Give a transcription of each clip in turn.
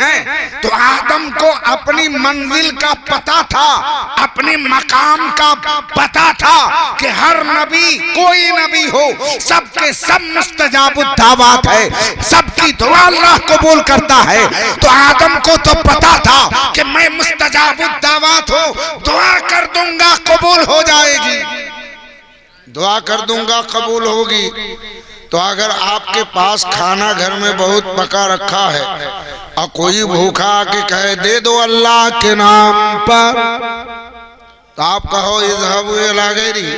हैं तो आदम को अपनी मंजिल का पता था, अपने मकाम का पता था कि हर नबी कोई नबी हो सबके सब मुस्तजाबुद दावत है, सबकी दुआ अल्लाह कबूल करता है। तो आदम को तो पता था कि मैं मुस्तजाबुद दावत हो, दुआ कर दूंगा कबूल हो जाएगी, दुआ कर दूंगा कबूल होगी। तो अगर आपके पास खाना घर में बहुत पका रखा है और कोई भूखा आके कहे दे दो अल्लाह के नाम पर, तो आप कहो इज़हबू इला गैरी,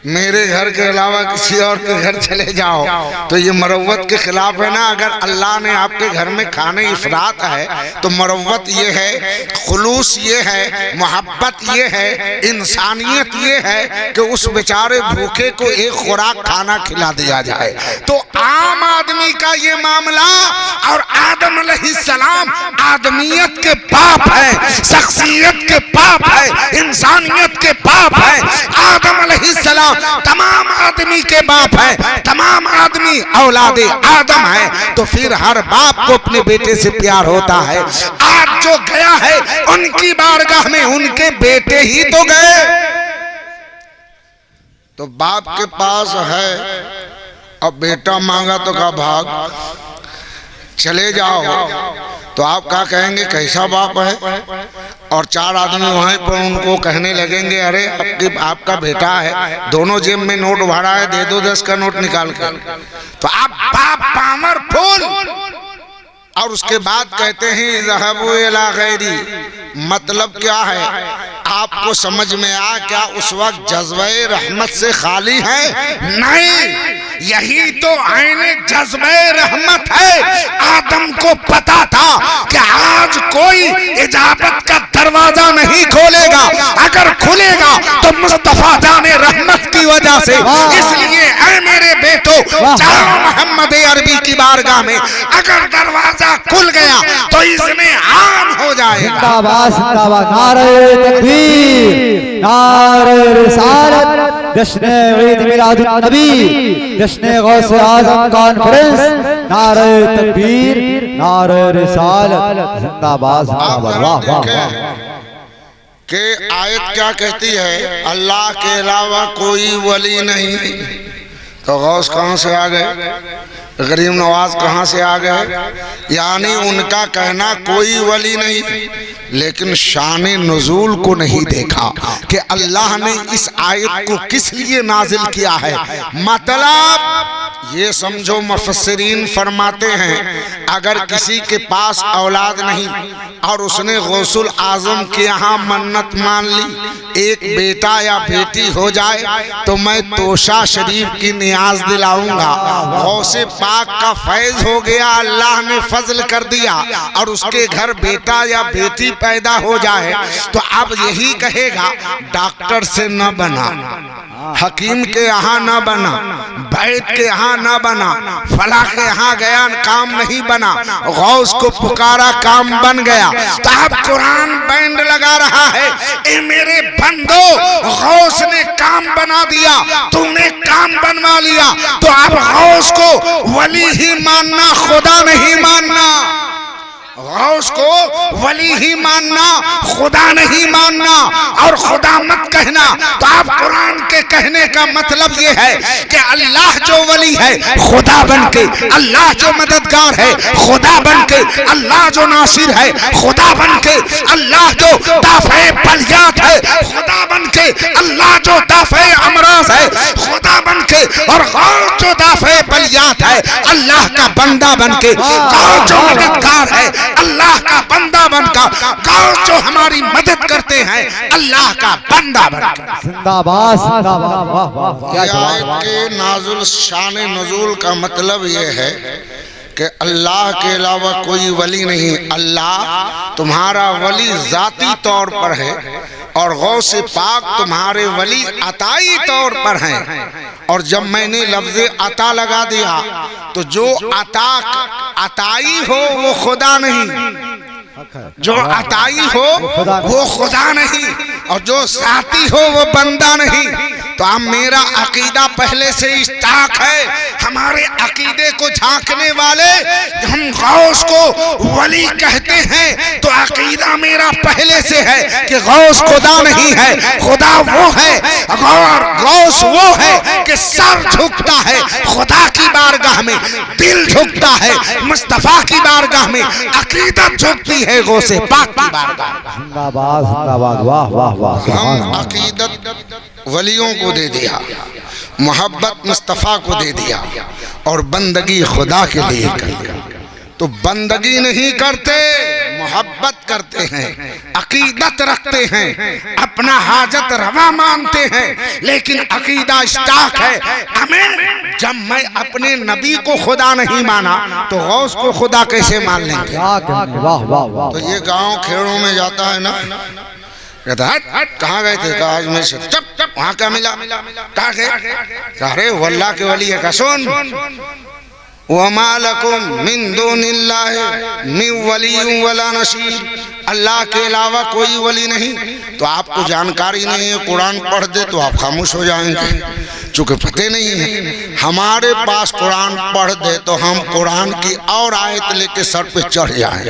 मेरे घर के अलावा किसी और के घर चले जाओ। तो ये मरवत के खिलाफ है ना। अगर अल्लाह ने आपके घर में खाने इफरात है तो मरवत ये है, खुलूस ये है, मोहब्बत ये है, इंसानियत ये है कि उस बेचारे भूखे को एक खुराक खाना खिला दिया जाए। तो आम आदमी का ये मामला, और आदम अलैहिस्सलाम आदमियत के बाप है, शख्सियत के बाप है, इंसानियत के बाप है। आदम अलैहिस्सलाम तमाम आदमी के बाप है, तमाम आदमी औलादे आदम है। तो फिर हर बाप को अपने बेटे से प्यार होता है। आज जो गया है उनकी बारगाह में उनके बेटे ही तो गए। तो बाप के पास है और बेटा मांगा तो कहा भाग चले जाओ, तो आप क्या कहेंगे कैसा बाप है? और चार आदमी वहीं पर उनको कहने लगेंगे अरे आपका बेटा है, दोनों जेब में नोट भरा है, दे दो 10 का नोट निकाल कर। तो आप बाप पावरफुल। और उसके बाद कहते हैं इज़हबू इला गैरी, मतलब क्या है? आपको समझ में आ क्या उस वक्त जज्बे रहमत से खाली है? नहीं, यही तो आईने जज्बे रहमत है। आदम को पता था कि आज कोई इजाबत का दरवाजा नहीं खोलेगा, अगर खुलेगा तो मुस्तफा जाने रहमत की वजह से। इसलिए ऐ मेरे बेटो जाओ मोहम्मद अरबी की बारगाह में, अगर दरवाजा खुल गया तो इसमें आम हो जाएगा। जिंदाबाद जिंदाबाद, नारे तकबीर, नारे रिसालत, जश्न ईद मिलादुन नबी, जश्न गौसे आज़म कॉन्फ्रेंस, नारे तकबीर, नारे रिसालत, जिंदाबाद जिंदाबाद। वाह वाह वाह। के आयत क्या कहती है? अल्लाह के अलावा कोई वली नहीं। तो गौस कहाँ से आ गए? गरीब नवाज कहाँ से आ गए? यानी उनका कहना कोई वली नहीं, लेकिन शान नुज़ूल को नहीं देखा कि अल्लाह ने इस आयत को किस लिए नाजिल किया है। मतलब ये समझो, मुफस्सिरीन फरमाते हैं अगर किसी के पास औलाद नहीं और उसने गौसुल आजम के यहाँ मन्नत मान ली एक बेटा या बेटी हो जाए तो मैं तोशा शरीफ की नियाज दिलाऊंगा। गौसे पाक का फैज हो गया, अल्लाह ने फजल कर दिया और उसके घर बेटा या बेटी पैदा हो जाए तो अब यही कहेगा डॉक्टर से न बना, हकीम के यहाँ न बना, बैद के यहाँ न बना, फला के यहाँ गया काम नहीं बना, गौस को पुकारा काम बन गया। तो अब कुरान बैंड लगा रहा है, ए मेरे बंदो गौस ने काम बना दिया, तूने काम बनवा लिया, तो अब गौस को वली ही मानना, खुदा नहीं मानना। गौस को वली ही मानना, खुदा नहीं मानना और खुदा मत कहना। तो आप कुरान के कहने का मतलब ये है कि अल्लाह जो वली है खुदा बनके, अल्लाह जो मददगार है खुदा बनके, अल्लाह जो नासिर है खुदा बनके, अल्लाह जो दाफ़े बलियात है खुदा बनके, अल्लाह जो दाफ़े अमराज है खुदा बनके, और गौस जो दाफ़े बलियात है अल्लाह का बंदा बनके, गौस जो मददगार है अल्लाह का बंदा बनकर, गौस जो हमारी मदद करते हैं अल्लाह का बंदा बनकर। जिंदाबाद जिंदाबाद। वाह वाह। आयत के नाजुल शान नुज़ूल का मतलब ये है कि अल्लाह के अलावा कोई वली नहीं। अल्लाह तुम्हारा वली जाती तौर पर है और गौसे पाक तुम्हारे वली अताई तौर पर हैं। और जब मैंने लफ्ज़ अता लगा दिया तो जो अताई हो वो खुदा नहीं, जो अताई हो वो खुदा नहीं, और जो साथी हो वो बंदा नहीं। तो अब मेरा अकीदा पहले से स्टाक है। हमारे अकीदे को झांकने वाले हम गौस को वली कहते हैं, तो अकीदा मेरा पहले से है कि गौस खुदा नहीं है, खुदा वो है और गौस वो है कि सर झुकता है खुदा की बारगाह में, दिल झुकता है मुस्तफा की बारगाह में, अकीदत झुकती है गौसे पाक की बारगाह। जिंदाबाद जिंदाबाद, वाह वाह वाह। हम अकीदत वलियों को दे दिया, मोहब्बत मुस्तफ़ा को दे दिया और बंदगी खुदा के लिए कर दिया। तो बंदगी नहीं करते, मोहब्बत करते हैं, अकीदत रखते हैं, अपना हाजत रवा मानते हैं, लेकिन अकीदा स्टाक है हमें। जब मैं अपने नबी को खुदा नहीं माना तो गौस को खुदा कैसे मान लेंगे? क्या कहने, वाह वाह वाह। तो ये गांव खेड़ों में जाता है ना, कहता हट कहाँ गए थे? कहा आज मैं से चप चप वहाँ क्या मिला? कहा गए? अरे वल्लाह के वली है का सुन, वमा लकुम मिन दुनिल्लाहि मिन वली वला नसीर, अल्लाह के अलावा कोई वली नहीं। तो आपको जानकारी नहीं है, कुरान पढ़ दे तो आप खामोश हो जाएंगे, चूँकि पते नहीं है। हमारे पास कुरान पढ़ दे तो हम कुरान की और आयत लेके सर पे चढ़ जाए,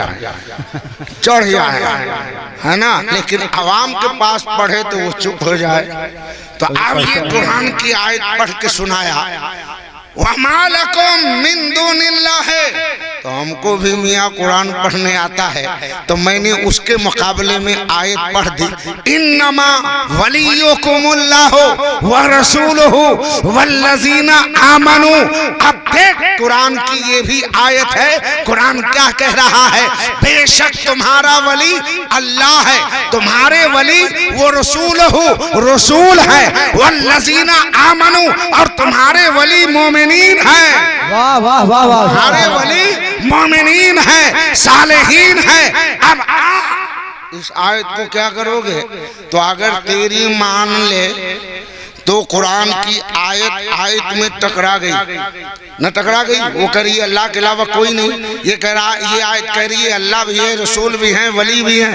है ना। लेकिन अवाम के पास पढ़े तो वो चुप हो जाए। तो अब ये कुरान की आयत पढ़ के सुनाया, वमा लकुम मिन दुनिल्लाह, तो हमको भी मियाँ कुरान पढ़ने आता है, तो मैंने उसके मुकाबले में आयत पढ़ दी, इन्नमा वलियुकुमुल्लाहु व रसूलुहु वल्लज़ीना आमनू। अब देख कुरान की ये भी आयत है, कुरान क्या कह रहा है? बेशक तुम्हारा वली अल्लाह है, तुम्हारे वली वो रसूलुहु रसूल है, वल्लज़ीना आमनू और तुम्हारे वली मोमिनीन है। वाह वाह वाह वाह। तुम्हारे वली मोमिनीन है, सालेहीन है। अब इस आयत को क्या करोगे? तो अगर तेरी मान ले तो कुरान की आयत में टकरा गई, न टकरा गई, वो कह रही है अल्लाह के अलावा कोई नहीं, ये कह रहा, ये आयत कह रही है अल्लाह भी है, रसूल भी है, वली भी है,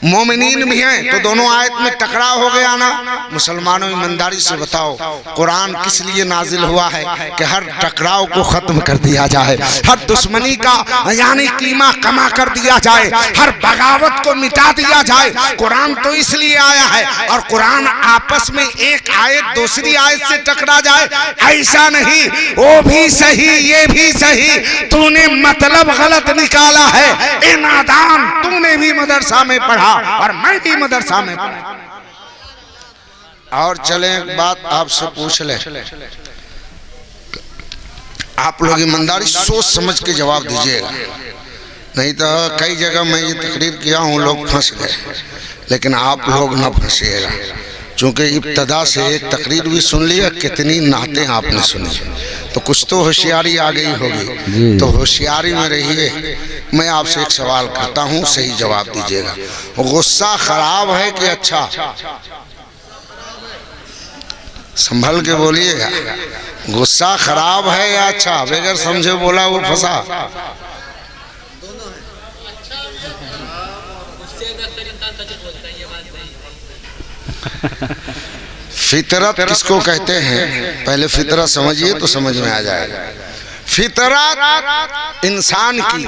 मोमिनीन भी हैं, तो दोनों आयत में टकराव हो गया ना। मुसलमानों ईमानदारी से बताओ कुरान किस लिए नाजिल हुआ है? कि हर टकराव को खत्म कर दिया जाए, हर दुश्मनी का यानी कीमा कमा कर दिया जाए, हर बगावत को मिटा दिया जाए। कुरान तो इसलिए आया है, और कुरान आपस में एक आयत दूसरी आयत से टकरा जाए ऐसा नहीं। वो भी सही ये भी सही, तूने मतलब गलत निकाला है। ए नादान, तूने भी मदरसा में पढ़ा और मैं भी मदरसा में पढ़ा। और चले एक बात आपसे पूछ ले, आप लोग ईमानदारी सोच समझ के जवाब दीजिएगा, नहीं तो कई जगह मैं ये तकरीर किया हूँ लोग फंस गए, लेकिन आप लोग ना फंसिएगा, क्योंकि इब्तदा से एक तकरीर भी सुन लिया, कितनी नातें आपने सुनी, तो कुछ तो होशियारी आ गई होगी। तो होशियारी में रहिए। मैं आपसे एक सवाल करता हूँ, सही जवाब दीजिएगा। गुस्सा खराब है कि अच्छा? संभल के बोलिएगा, गुस्सा खराब है या अच्छा? बगैर समझे बोला वो फंसा। फितरत किसको कहते हैं? पहले फितरत समझिए तो समझ में आ जाएगा। फितरत इंसान की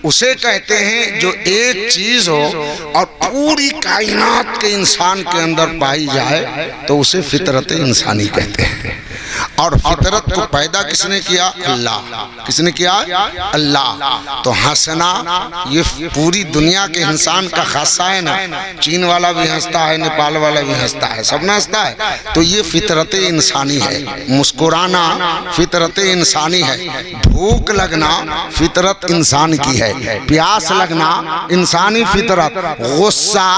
उसे कहते हैं जो एक चीज हो और पूरी कायनात के इंसान के अंदर पाई जाए तो उसे फितरत इंसानी कहते हैं। और फितरत को पैदा किसने किया? अल्लाह। किसने किया? अल्लाह। तो हंसना ये पूरी दुनिया के इंसान का खासा है ना, चीन वाला भी हंसता है, नेपाल वाला भी हंसता है, सब ना हंसता है। तो ये फितरत इंसानी है। मुस्कुराना फितरत इंसानी है, भूख लगना फितरत इंसान की है, प्यास लगना इंसानी फितरत, गुस्सा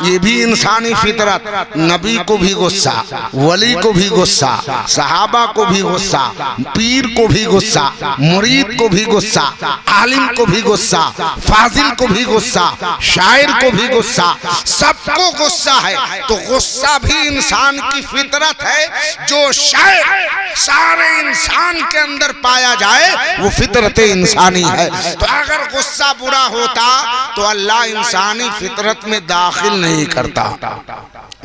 ये भी इंसानी फितरत। नबी को भी गुस्सा, वली को भी गुस्सा, सहाबा को भी गुस्सा, पीर को भी गुस्सा, मुरीद को भी गुस्सा, आलिम को भी गुस्सा, फाजिल को भी गुस्सा, शायर को भी गुस्सा, सबको गुस्सा है। तो गुस्सा भी इंसान की फितरत है। जो शायर सारे इंसान के अंदर पाया जाए वो फितरत इंसानी है। तो अगर गुस्सा बुरा होता तो अल्लाह इंसानी फितरत में दाखिल नहीं करता,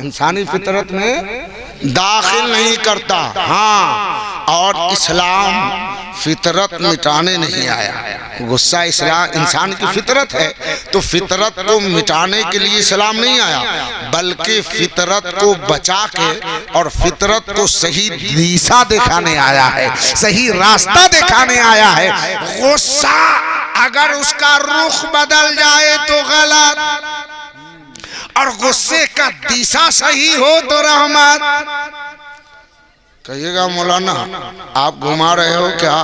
इंसानी फितरत में दाखिल नहीं करता। हाँ, और इस्लाम फितरत मिटाने नहीं आया। गुस्सा इस्लाम इंसान की फितरत है, तो फितरत को मिटाने के लिए इस्लाम नहीं आया, बल्कि फितरत को बचा के और फितरत को सही दिशा दिखाने आया है, सही रास्ता दिखाने आया है। गुस्सा अगर उसका रुख बदल जाए तो गलत, और गुस्से का दिशा सही हो तो रहमत। कहिएगा मौलाना आप घुमा रहे हो क्या?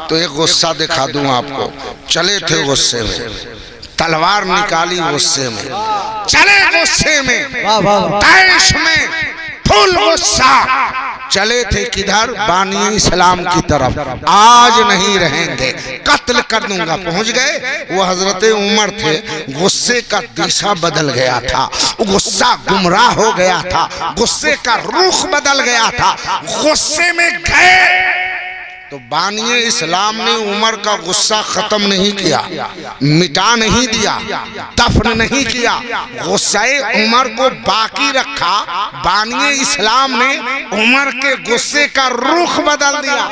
तो एक गुस्सा दिखा दूं आपको। चले थे गुस्से में, तलवार निकाली गुस्से में, चले गुस्से में, तैश में, फुल गुस्सा, चले थे किधर? बानी इस्लाम की तरफ। आज नहीं रहेंगे, कत्ल कर दूंगा। पहुंच गए, वो हजरत उमर थे। गुस्से का दिशा बदल गया था, गुस्सा गुमराह हो गया था, गुस्से का रुख बदल गया था। गुस्से में गए तो बानिए इस्लाम ने उमर का गुस्सा खत्म नहीं किया, मिटा नहीं दिया, दफन नहीं किया, गुस्से उमर को बाकी रखा। बानिए इस्लाम ने उमर के गुस्से का रुख बदल दिया,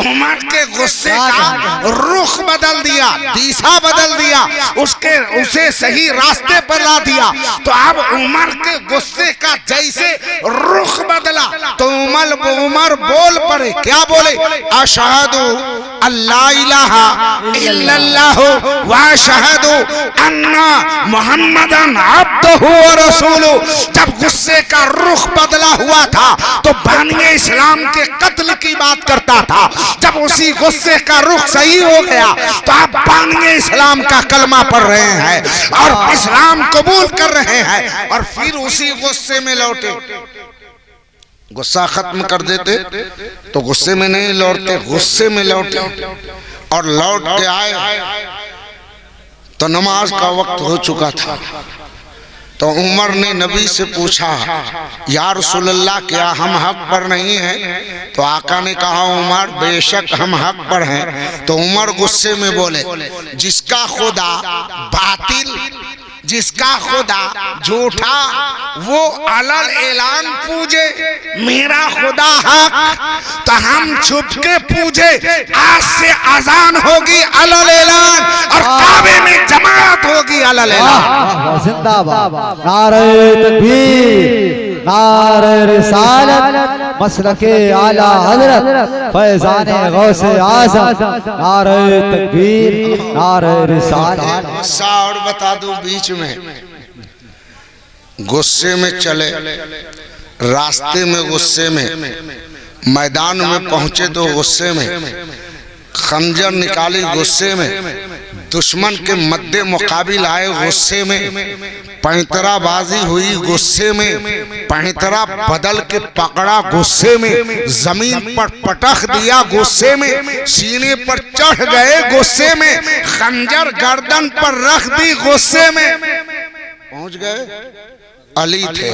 उमर के गुस्से का रुख बदल दिया, दिशा बदल दिया, उसे सही रास्ते पर ला दिया। तो अब उमर के गुस्से का जैसे रुख बदला तो उमर बोल पड़े। क्या बोले? अशहदु अल्ला इलाहा इल्लल्लाह व अशहदु अन्ना मुहम्मदन अब्दुहु व रसूलुहु। जब गुस्से का रुख बदला हुआ था तो बानिए इस्लाम के कत्ल की बात करता था। जब उसी गुस्से का रुख सही हो गया तो आप बानिए इस्लाम का कलमा पढ़ रहे हैं और इस्लाम कबूल कर रहे हैं, और फिर उसी गुस्से में लौटे। गुस्सा खत्म कर देते तो गुस्से में नहीं लौटते, गुस्से में लौटे और लौट के आए तो नमाज का वक्त हो चुका था। तो उमर ने नबी से पूछा, या रसूलल्लाह क्या हम हक पर नहीं हैं? तो आका ने कहा, उमर बेशक हम हक पर हैं। तो उमर गुस्से में बोले, जिसका खुदा बातिल, जिसका खुदा झूठा, वो अलल ऐलान पूजे, मेरा खुदा हक तो हम छुप के पूजे। आज से अजान होगी अलल ऐलान और काबे में जमात होगी अलल ऐलान। जिंदाबाद, नारे तकबीर, नारे रिसालत, मसलके आला हजरत फैजाने गौसे आज़म, नारे तकबीर, नारे रिसालत। गुस्सा और बता दूं, बीच में गुस्से में चले, रास्ते में गुस्से में, मैदान में पहुंचे तो गुस्से में, खंजर निकाली गुस्से में, दुश्मन के मद्दे मुकाबिल आए गुस्से में, पैंतराबाजी हुई गुस्से में, पैंतरा बदल के पकड़ा गुस्से में, जमीन पर पटक दिया गुस्से में, सीने पर चढ़ गए गुस्से में, खंजर गर्दन पर रख दी गुस्से में। पहुंच गए, अली थे,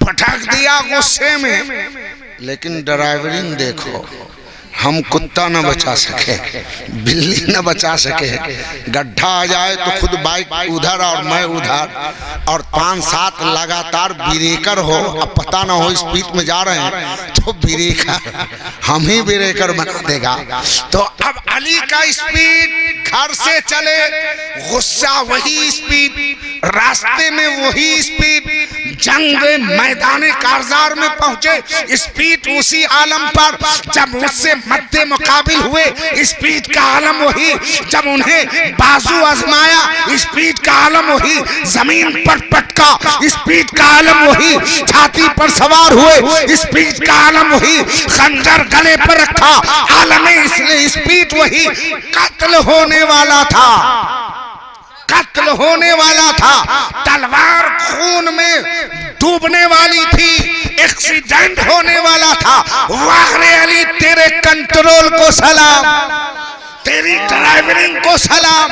पटक दिया गुस्से में। लेकिन ड्राइवरिंग देखो, हम कुत्ता न बचा सके, बिल्ली न बचा सके, गड्ढा आ जाए तो खुद बाइक उधर और मैं उधर, और 5-7 लगातार ब्रेकर हो, अब पता ना हो स्पीड में जा रहे हैं तो ब्रेकर हम ही ब्रेकर बना देगा। तो अब अली का स्पीड, घर से चले गुस्सा वही स्पीड, रास्ते में वही स्पीड, जंग मैदान कारजार में पहुंचे स्पीड उसी आलम पर, जब उससे मद्दे मुकाबिल हुए स्पीड का आलम वही, जब उन्हें बाजू आजमाया स्पीड का आलम वही, जमीन पर पटका स्पीड का आलम वही, छाती पर सवार हुए स्पीड का आलम वही, खंजर गले पर रखा आलम इसलिए स्पीड वही। कत्ल होने वाला था, कत्ल होने वाला था, तलवार खून में डूबने वाली थी, एक्सीडेंट होने वाला था। वाह रे अली, तेरे कंट्रोल को सलाम, तेरी ड्राइवरिंग को सलाम।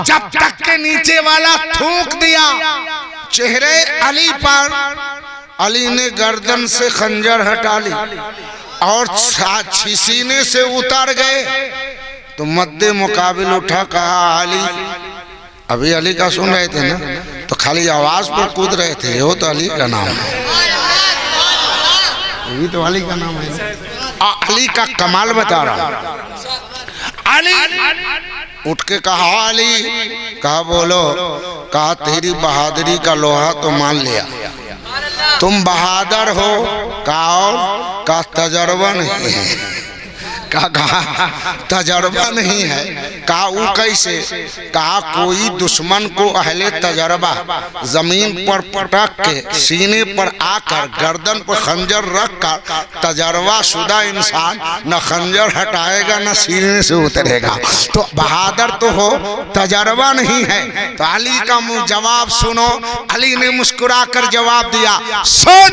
जब तक के नीचे वाला थूक दिया चेहरे अली पर, अली ने गर्दन से खंजर हटा ली और सीने से उतर गए। तो मद्दे मुकाबिल उठा, कहा अली, अभी अली का सुन रहे थे ना, तो खाली आवाज पर कूद रहे थे, वो तो अली का नाम है, ये तो अली का नाम है। अली का कमाल बता रहा। अली उठ के कहा, अली, कहा बोलो, कहा तेरी बहादुरी का लोहा तो मान लिया, तुम बहादुर हो, कहा तजर्बा नहीं है, कहा तजर्बा नहीं है, कहा वो कैसे, कहा कोई दुश्मन को अहले तजर्बा जमीन पर पटक के सीने पर आकर गर्दन पर खंजर रख कर तजर्बा शुदा इंसान न खंजर हटाएगा न सीने से उतरेगा, तो बहादुर तो हो, तजर्बा नहीं है। तो अली का मुंह जवाब सुनो, अली ने मुस्कुरा कर जवाब दिया, सुन,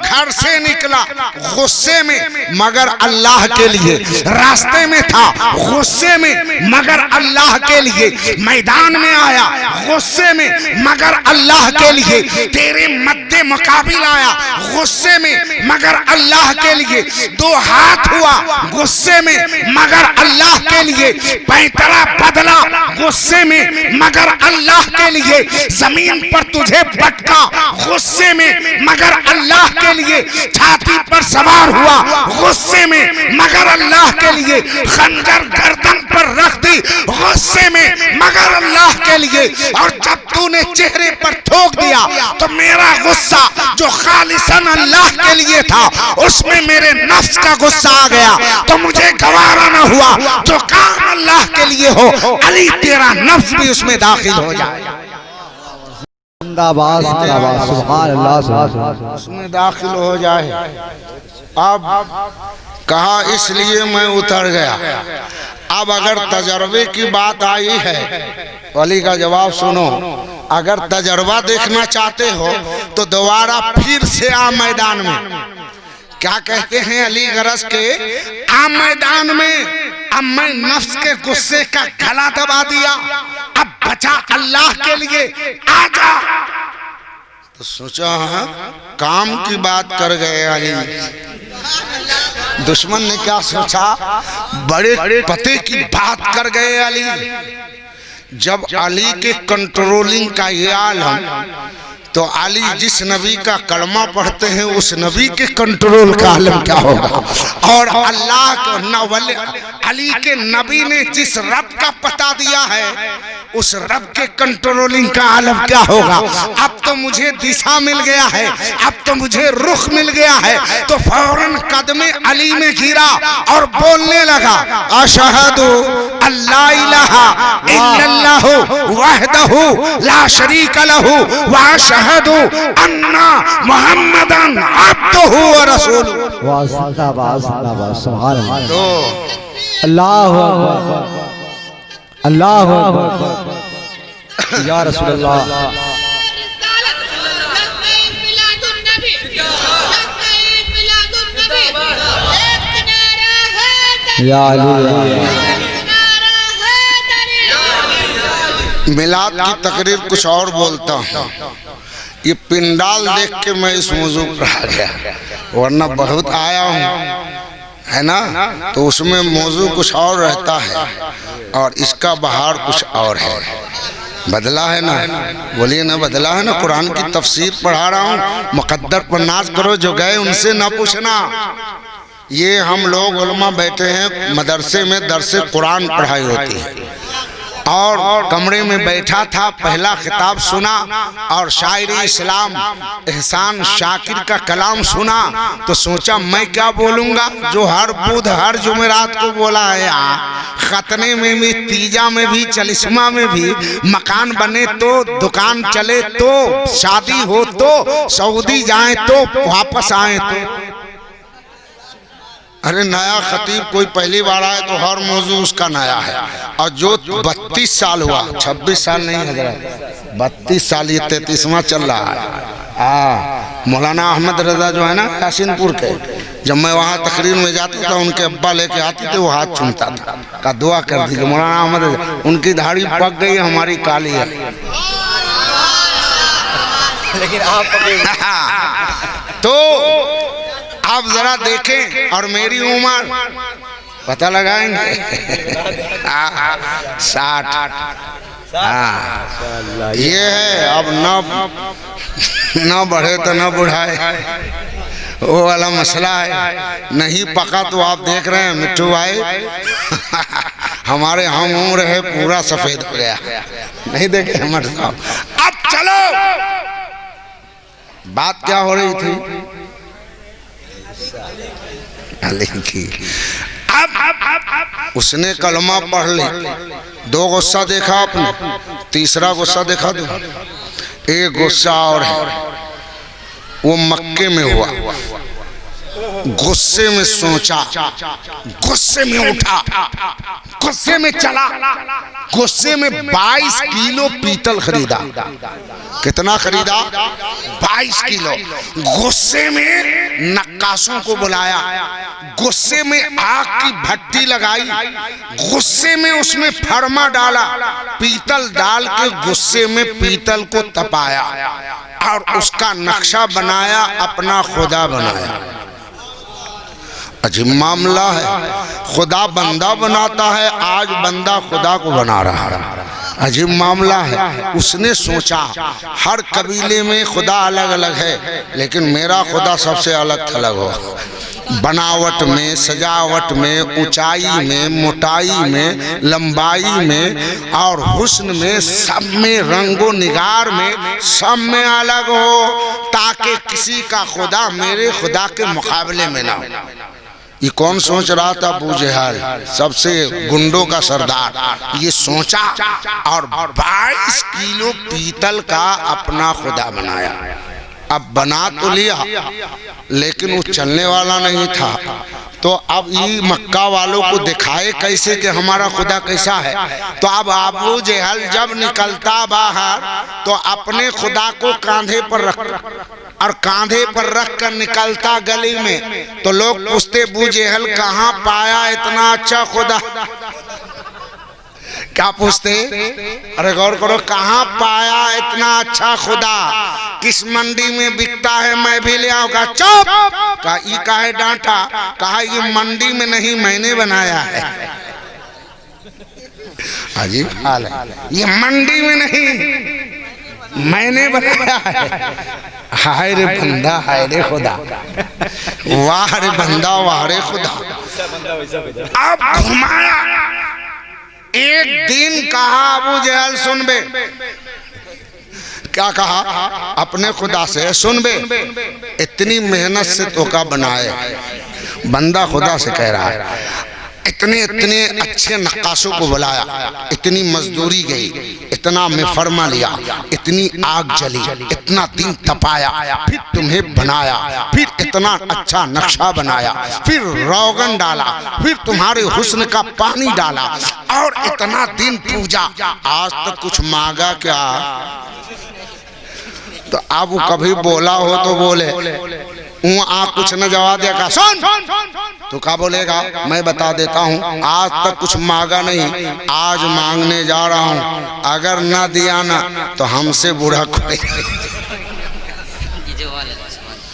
घर से निकला गुस्से में मगर अल्लाह के लिए, रास्ते में था गुस्से में मगर अल्लाह के लिए, मैदान में आया गुस्से में मगर अल्लाह के लिए, तेरे मद्दे मुकाबिल आया गुस्से में मगर अल्लाह के लिए, दो हाथ हुआ गुस्से में मगर अल्लाह के लिए, पैंतरा बदला गुस्से में मगर अल्लाह के लिए, जमीन पर तुझे पटका गुस्से में मगर अल्लाह के लिए, छाती पर सवार हुआ गुस्से में मगर अल्लाह के लिए, खंजर गर्दन पर रख दी गुस्से में मगर अल्लाह के लिए, और जब तूने चेहरे पर ठोक दिया तो मेरा गुस्सा जो खालिसन अल्लाह के लिए था उसमें मेरे नफ्स का गुस्सा आ गया, तो मुझे गवारा न हुआ जो काम अल्लाह के लिए हो, अली तेरा नफ्स भी उसमें दाखिल हो जाए, उसमें दाखिल हो जाए। अब कहा इसलिए मैं उतर गया। अब अगर तजर्बे की बात आई है, अली का जवाब सुनो, अगर तजर्बा देखना चाहते हो तो दोबारा फिर से आ मैदान में। क्या कहते हैं अली गरज के, आ मैदान में, अब मैं नफ्स के गुस्से का गला दबा दिया, अब बचा अल्लाह के लिए, आजा। तो सोचा हाँ, काम की बात कर गए अली। दुश्मन ने क्या सोचा, बड़े पते की बात कर गए अली। जब अली के कंट्रोलिंग का ये आलम, तो अली जिस नबी का कलमा पढ़ते हैं उस नबी के कंट्रोल का आलम क्या होगा, और अल्लाह को नवल अली के नबी ने जिस रब का पता दिया है उस रब के कंट्रोलिंग का आलम क्या होगा। अब तो मुझे दिशा मिल गया है, अब तो मुझे रुख मिल गया है, तो फौरन कदमे अली में गिरा और बोलने लगा, अशहदु अल्ला इलाहा इल्लल्लाहु वहदहु ला शरीका लहु व अशहदु अन्ना मुहम्मदन अब्दुहु व रसूलुहु। तो अल्लाहु अकबर, अल्लाहु अकबर, या रसूलल्लाह। या मिलाद की तकरीर कुछ और बोलता हूँ, ये पिंडाल देख के मैं इस मौजू पर आ गया, वरना बहुत आया हूँ है ना, तो उसमें मौजू कुछ और रहता है और इसका बहार कुछ और है। बदला है ना, बोलिए ना, बदला है ना। कुरान की तफसीर पढ़ा रहा हूँ, मुकद्दर पर नाज करो, जो गए उनसे ना पूछना। ये हम लोग उलमा बैठे हैं, मदरसे में दरसे कुरान पढ़ाई होती है, और कमरे में बैठा था, पहला खिताब सुना और शायरी इस्लाम एहसान शाकिर का कलाम सुना, तो सोचा मैं क्या बोलूँगा जो हर बुध हर जुमेरात को बोला है। खतने में भी, तीजा में भी, चलिस्मा में भी, मकान बने तो, दुकान चले तो, शादी हो तो, सऊदी जाए तो, वापस आए तो। अरे नया खतीब कोई पहली बार आए तो हर मौजू उसका नया है, और जो 32 साल हुआ, 26 साल नहीं हजरत, 32 साल, ये 33वां चल रहा है। मौलाना अहमद रजा जो है ना यासीनपुर के, जब मैं वहाँ तकरीर में जाता था उनके अब्बा लेके आते थे, वो हाथ चूमता था, का दुआ कर दी कि मौलाना अहमद रजा, उनकी दाढ़ी पक गई, हमारी काली है। लेकिन आप तो आप जरा देखें, और मेरी उम्र पता लगाएंगे 60। हाँ ये है, अब न बढ़े तो न बुढ़ाए, वो वाला मसला है। नहीं पका तो आप देख रहे हैं मिट्टू भाई हमारे हम उम्र है पूरा सफेद हो गया, नहीं देखे हमर साहब। अब चलो, बात क्या हो रही थी? की अब उसने कलमा पढ़ ली, 2 गुस्सा देखा आपने, तीसरा गुस्सा देखा दो, एक गुस्सा और है, वो मक्के में हुआ, गुस्से में सोचा, गुस्से में उठा, गुस्से में चला, गुस्से में 22 किलो पीतल खरीदा। कितना खरीदा? 22 किलो। गुस्से में नक्काशों को बुलाया, गुस्से में आग की भट्टी लगाई, गुस्से में उसमें फरमा डाला, पीतल डाल के गुस्से में पीतल को तपाया और उसका नक्शा बनाया, अपना खुदा बनाया। अजीब मामला है, खुदा बंदा बनाता है, आज बंदा खुदा को बना रहा है। अजीब मामला है। उसने सोचा हर कबीले में खुदा अलग अलग है, लेकिन मेरा खुदा सबसे अलग थलग हो, बनावट में, सजावट में, ऊंचाई में, मोटाई में, लंबाई में और हुस्न में, सब में, रंगो निगार में, सब में अलग हो, ताकि किसी का खुदा मेरे खुदा के मुकाबले में ना हो। ये कौन सोच रहा था? अबू जहल, सबसे गुंडों का सरदार। ये सोचा और 22 किलो पीतल का अपना खुदा बनाया। अब बना तो लिया, लेकिन वो चलने वाला नहीं था, तो अब ये मक्का वालों को दिखाए कैसे कि हमारा खुदा कैसा है। तो अब अबू जहल जब निकलता बाहर तो अपने खुदा को कांधे पर रख और कांधे पर रख कर निकलता गली में, तो लोग पूछते अबू जहल कहाँ पाया इतना अच्छा खुदा? क्या पूछते? अरे गौर करो, कहाँ पाया इतना अच्छा खुदा? किस मंडी में बिकता है, मैं भी ले आऊंगा। चुप! कहा ये काहे डांटा? कहा ये मंडी में नहीं, मैंने बनाया है। अजीब हाल है, ये मंडी में नहीं, मैंने बनाया है। हाय रे बंदा, हाय रे खुदा, वाह रे बंदा, वाह रे खुदा। अब घुमाया, एक दिन कहा अबू जहल सुन बे, क्या कहा अपने खुदा से? सुन बे, इतनी मेहनत से तोका बनाए, बंदा खुदा से कह रहा है, इतने अच्छे नक्काशों को बुलाया, इतनी मजदूरी गई, इतना मैं फरमा लिया, इतनी आग जली, इतना दिन तपाया, फिर तुम्हें बनाया, फिर इतना अच्छा नक्शा बनाया, फिर रोगन डाला, फिर तुम्हारे हुस्न का पानी डाला और इतना दिन पूजा, आज तक कुछ मांगा क्या? तो अब वो कभी बोला हो तो बोले, कुछ न जवाब देगा। सुन, तो क्या बोलेगा? मैं बता देता हूँ, आज तक कुछ मांगा नहीं, आज मांगने जा रहा हूँ, अगर ना दिया ना तो हमसे बुरा कोई।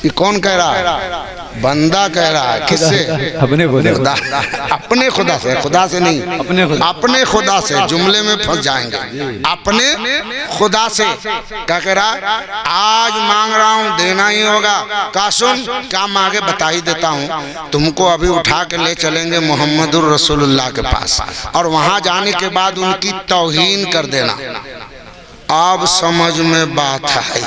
ये कौन कह रहा है? बंदा कह रहा है। किससे? अपने खुदा। अपने खुदा से, खुदा से नहीं, अपने खुदा से। जुमले में फंस जाएंगे। अपने खुदा से क्या कह रहा है? आज मांग रहा हूँ, देना ही होगा। का सुन, क्या मांगे बता ही देता हूँ। तुमको अभी उठा के ले चलेंगे मोहम्मदुर रसूलुल्लाह के पास, और वहां जाने के बाद उनकी तौहीन कर देना। अब समझ में बात आई।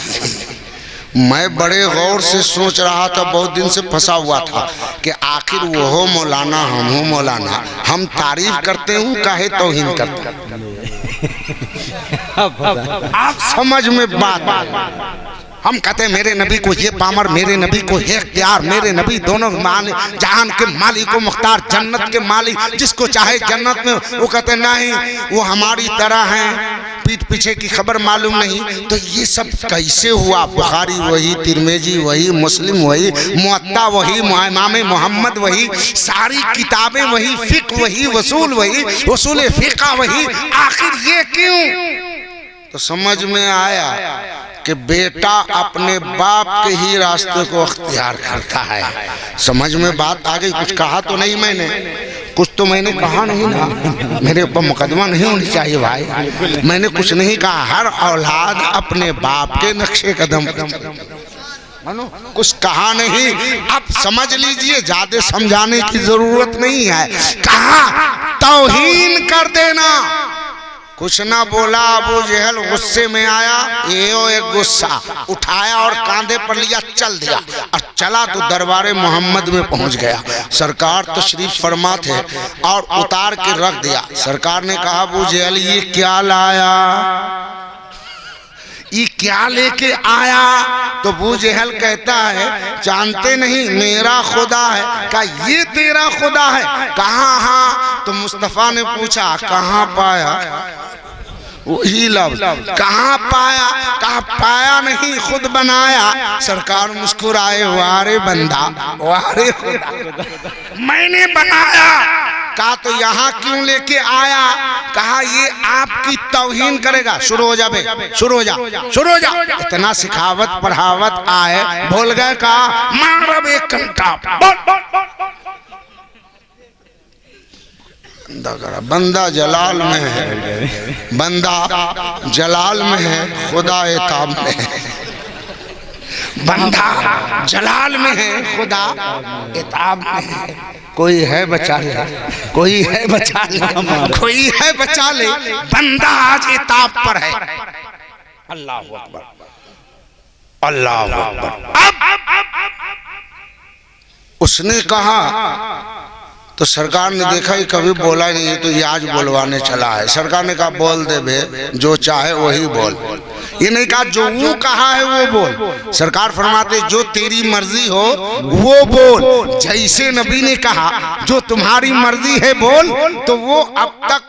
मैं बड़े गौर से सोच रहा था, बहुत दिन से फंसा हुआ था कि आखिर वो हो मौलाना, हम हो मौलाना, हम तारीफ करते हूँ काहे तौहीन करते आप समझ में बात। हम कहते हैं मेरे नबी को ये पामर, मेरे नबी को ये इख्तियार, मेरे नबी दोनों जहान के मालिक को मुख्तार, जन्नत के मालिक, जिसको चाहे जन्नत में। वो कहते नहीं, वो हमारी तरह हैं, पीठ पीछे की खबर मालूम नहीं। तो ये सब कैसे हुआ? बुखारी वही, तिरमिजी वही, मुस्लिम वही, मुअत्ता वही, इमाम मोहम्मद वही, सारी किताबें वही, फिक्र वही, वसूल फिक़ह वही। आखिर ये क्यों? तो समझ में आया कि बेटा अपने बाप के ही रास्ते को अख्तियार करता है। समझ में बात आ गई? कुछ कहा तो नहीं मैंने, कुछ तो मैंने कहा नहीं ना, मेरे ऊपर मुकदमा नहीं होनी चाहिए भाई। मैंने कुछ नहीं कहा। हर औलाद अपने बाप के नक्शे कदम कुछ कहा नहीं। अब समझ लीजिए, ज्यादा समझाने की जरूरत नहीं है। कहा तौहीन कर देना। कुछ ना बोला। अबू जहल गुस्से में आया, ये एक गुस्सा उठाया और कांधे पर लिया, चल दिया। और चला तो दरबारे मोहम्मद में पहुंच गया। सरकार तशरीफ फरमा थे और उतार के रख दिया। सरकार ने कहा, अबू जहल ये क्या लाया, ये क्या लेके आया? तो अबू जहल कहता है, जानते नहीं मेरा खुदा है। कहा ये तेरा खुदा है? कहाँ? हाँ। तो मुस्तफा ने पूछा कहाँ पाया? वही लफ्ज़, कहाँ पाया? कहा पाया नहीं, खुद बनाया। सरकार मुस्कुराए, वारे बंदा, वारे खुदा, मैंने बनाया। कहा तो यहाँ क्यों लेके आया? कहा ये आपकी तौहीन करेगा। शुरू हो जा बे, शुरू हो जा, शुरू हो जा। इतना सिखावत पढ़ावत आए, भूल गए। कहा मार एक घंटा बंदा जलाल में है, बंदा जलाल में है, खुदा एताब में है। बंदा जलाल में है, खुदा एताब में है। कोई है बचा ले, कोई है बचा ले, कोई है बचा ले। बंदा आज एताब पर है। अल्लाह अकबर, अल्लाह अकबर। अब उसने कहा, तो सरकार ने देखा ये कभी बोला ही नहीं है, तो ये आज बोलवाने चला है। सरकार ने कहा बोल दे बे, जो चाहे वही बोल। ये नहीं कहा जो वो कहा है वो बोल। सरकार फरमाते जो तेरी मर्जी हो वो बोल। जैसे नबी ने कहा जो तुम्हारी मर्जी है बोल, तो वो अब तक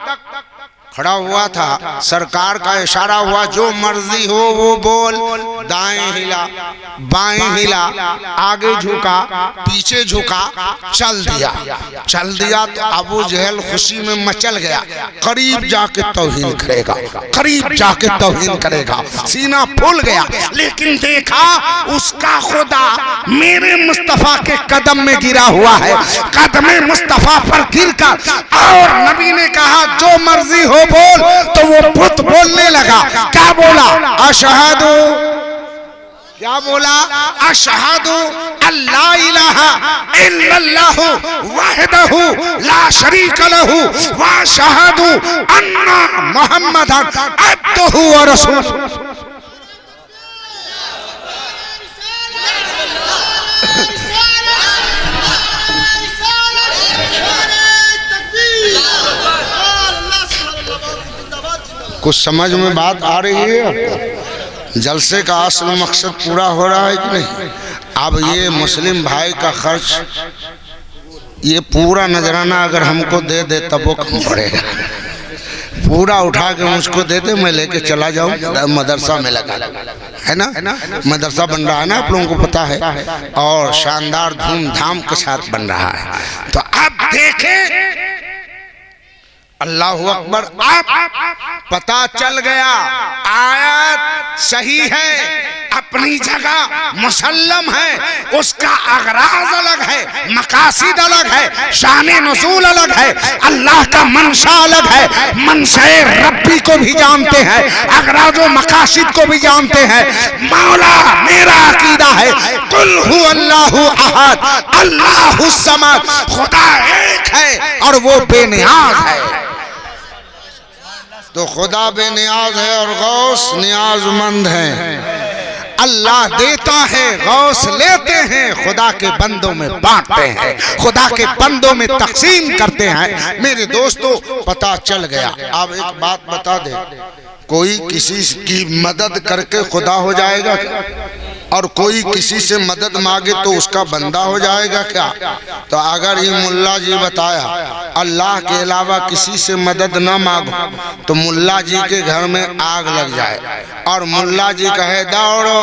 खड़ा हुआ था। सरकार का इशारा हुआ, जो मर्जी हो वो बोल। दाएं हिला, बाएं हिला, आगे झुका, पीछे झुका, चल दिया। चल दिया तो अबू जहल खुशी में मचल गया। करीब जाके तौहीन करेगा, करीब जाके तौहीन करेगा, सीना फूल गया। लेकिन देखा उसका खुदा मेरे मुस्तफा के कदम में गिरा हुआ है। कदम मुस्तफा पर गिरकर और नबी ने कहा जो मर्जी हो बोल, तो वो बुत बोलने लगा। क्या बोला? अशहदु, क्या बोला? अशहदु अल्ला इलाहा इल्लल्लाहु वहदहु ला शरीक लहु व अशहदु अन्ना मुहम्मदन अब्दुहु व रसूलुहु। कुछ समझ में बात आ रही है आपको? जलसे का असल मकसद पूरा हो रहा है कि नहीं? अब ये मुस्लिम भाई का खर्च, ये पूरा नजराना अगर हमको दे दे तब वो कम पड़ेगा। पूरा उठा के मुझको दे दे, मैं लेके चला जाऊं, मदरसा में लगा, है ना? मदरसा बन रहा है ना, आप लोगों को पता है, और शानदार धूमधाम के साथ बन रहा है। तो अब देखें, अल्लाह अकबर। अब पता चल गया आयत सही है, अपनी जगह मुसल्लम है, उसका अगराज अलग है, मकासिद अलग है, शान नुज़ूल अलग है, अल्लाह का मंशा अलग है। मंशे रब्बी को भी जानते हैं, अगराज व मकासिद को भी जानते हैं। मौला मेरा अकीदा है, कुल हु अल्लाहु अहद अल्लाहु समद, खुदा एक है और वो बेनियाज है। तो खुदा बेनियाज है और गौस नियाजमंद है। अल्लाह देता है, गौस लेते हैं, खुदा के बंदों में बांटते हैं, खुदा के बंदों में तकसीम करते हैं। मेरे दोस्तों पता चल गया। अब एक बात बता दे, कोई किसी की मदद करके खुदा हो जाएगा क्या? और कोई किसी से मदद मांगे तो उसका बंदा हो जाएगा क्या? तो अगर ये मुल्ला जी बताया अल्लाह के अलावा किसी से मदद न मांगो तो मुल्ला जी के घर में आग लग जाए और मुल्ला जी कहे दौड़ो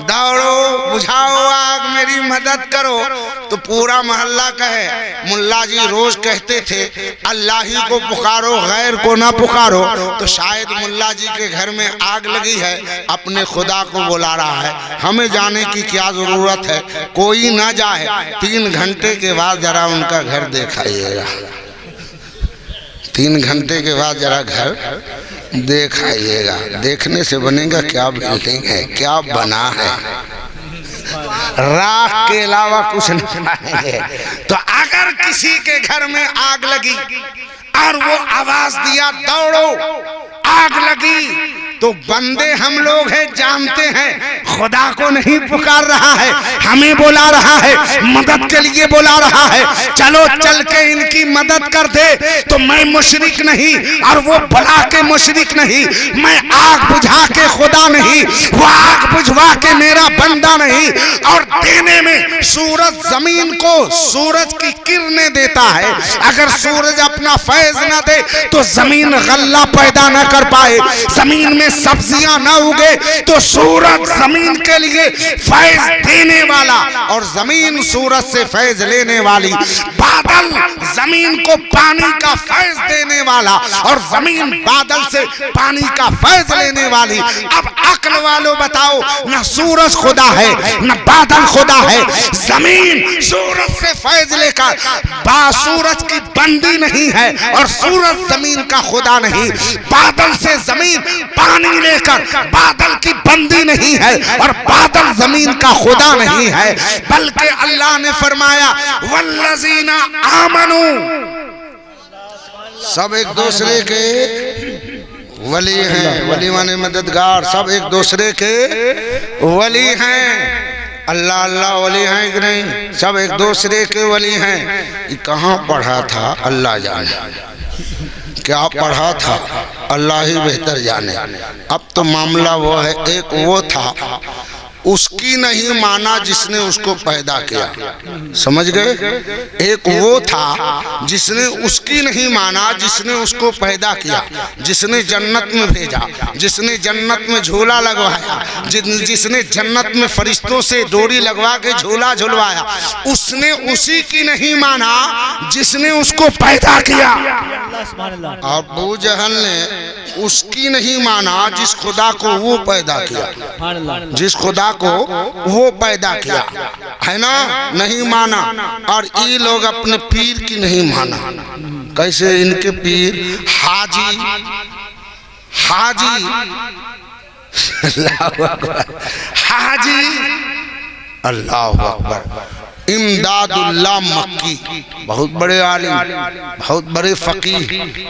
दौड़ो बुझाओ आग, मेरी मदद करो, तो पूरा मोहल्ला कहे। मुल्ला जी रोज कहते थे अल्लाह ही को पुकारो, गैर को ना पुकारो, तो शायद मुल्ला जी के घर में आग लगी है, अपने खुदा को बुला रहा है। हमें जाने की क्या जरूरत है, कोई ना जाए। 3 घंटे के बाद जरा उनका घर देखाइएगा, 3 घंटे के बाद जरा घर देखाइएगा। देखने से बनेगा क्या बिल्डिंग है, क्या बना है, राख के अलावा कुछ नहीं पाएंगे। तो अगर किसी के घर में आग लगी और वो आवाज दिया दौड़ो आग लगी, तो बंदे हम लोग हैं, जानते हैं खुदा को नहीं पुकार रहा है, हमें बुला रहा है, मदद के लिए बुला रहा है। चलो चल के इनकी मदद कर दे। तो मैं मुशरिक नहीं और वो बुला के मुशरिक नहीं, मैं आग बुझा के खुदा नहीं, वो आग बुझवा के मेरा बंदा नहीं। और देने में सूरज जमीन को सूरज की किरणें देता है। अगर सूरज अपना फैज न दे तो जमीन गल्ला पैदा न कर पाए, जमीन में सब्जियां न उगे, तो सूरज जमीन के लिए फैज देने वाला और जमीन सूरज से फैज लेने वाली, बादल जमीन को पानी का फैज देने वाला और जमीन बादल से पानी का फैज लेने वाली। अब अक्ल वालों बताओ, न सूरज खुदा है न बादल खुदा है, जमीन सूरज से फैज लेकर सूरज की बंदी नहीं है और सूरज जमीन का खुदा नहीं, बादल से जमीन पानी लेकर बादल की बंदी नहीं है और बादल जमीन का खुदा नहीं है। बल्कि अल्लाह ने फरमाया वल्लज़ीना आमनू, सब एक दूसरे के वली हैं, वली माने मददगार, सब एक दूसरे के वली हैं। अल्लाह अल्लाह वली हैं कि नहीं? सब एक दूसरे के वली हैं। ये कहाँ पढ़ा था अल्लाह जाने, क्या पढ़ा था अल्लाह ही बेहतर जाने। अब तो मामला वो है, एक वो था उसकी नहीं माना जिसने उसको पैदा किया, समझ गए? एक वो था जिसने उसकी नहीं माना जिसने उसको पैदा किया, जिसने जन्नत में भेजा, जिसने जन्नत में झूला लगवाया, जिसने जन्नत में फरिश्तों से डोरी लगवा के झूला झुलवाया, उसने उसी की नहीं माना जिसने उसको पैदा किया। और अबू जहल ने उसकी नहीं माना जिस खुदा को वो पैदा किया, जिस खुदा को वो पैदा किया, है ना, नहीं माना। और ये लोग अपने पीर की नहीं माना। कैसे? इनके पीर हाजी हाजी अल्लाह अकबर, हाजी अल्लाह अकबर इमदादुल्लाह मक्की, बहुत बड़े आलिम, बहुत बड़े फकीह,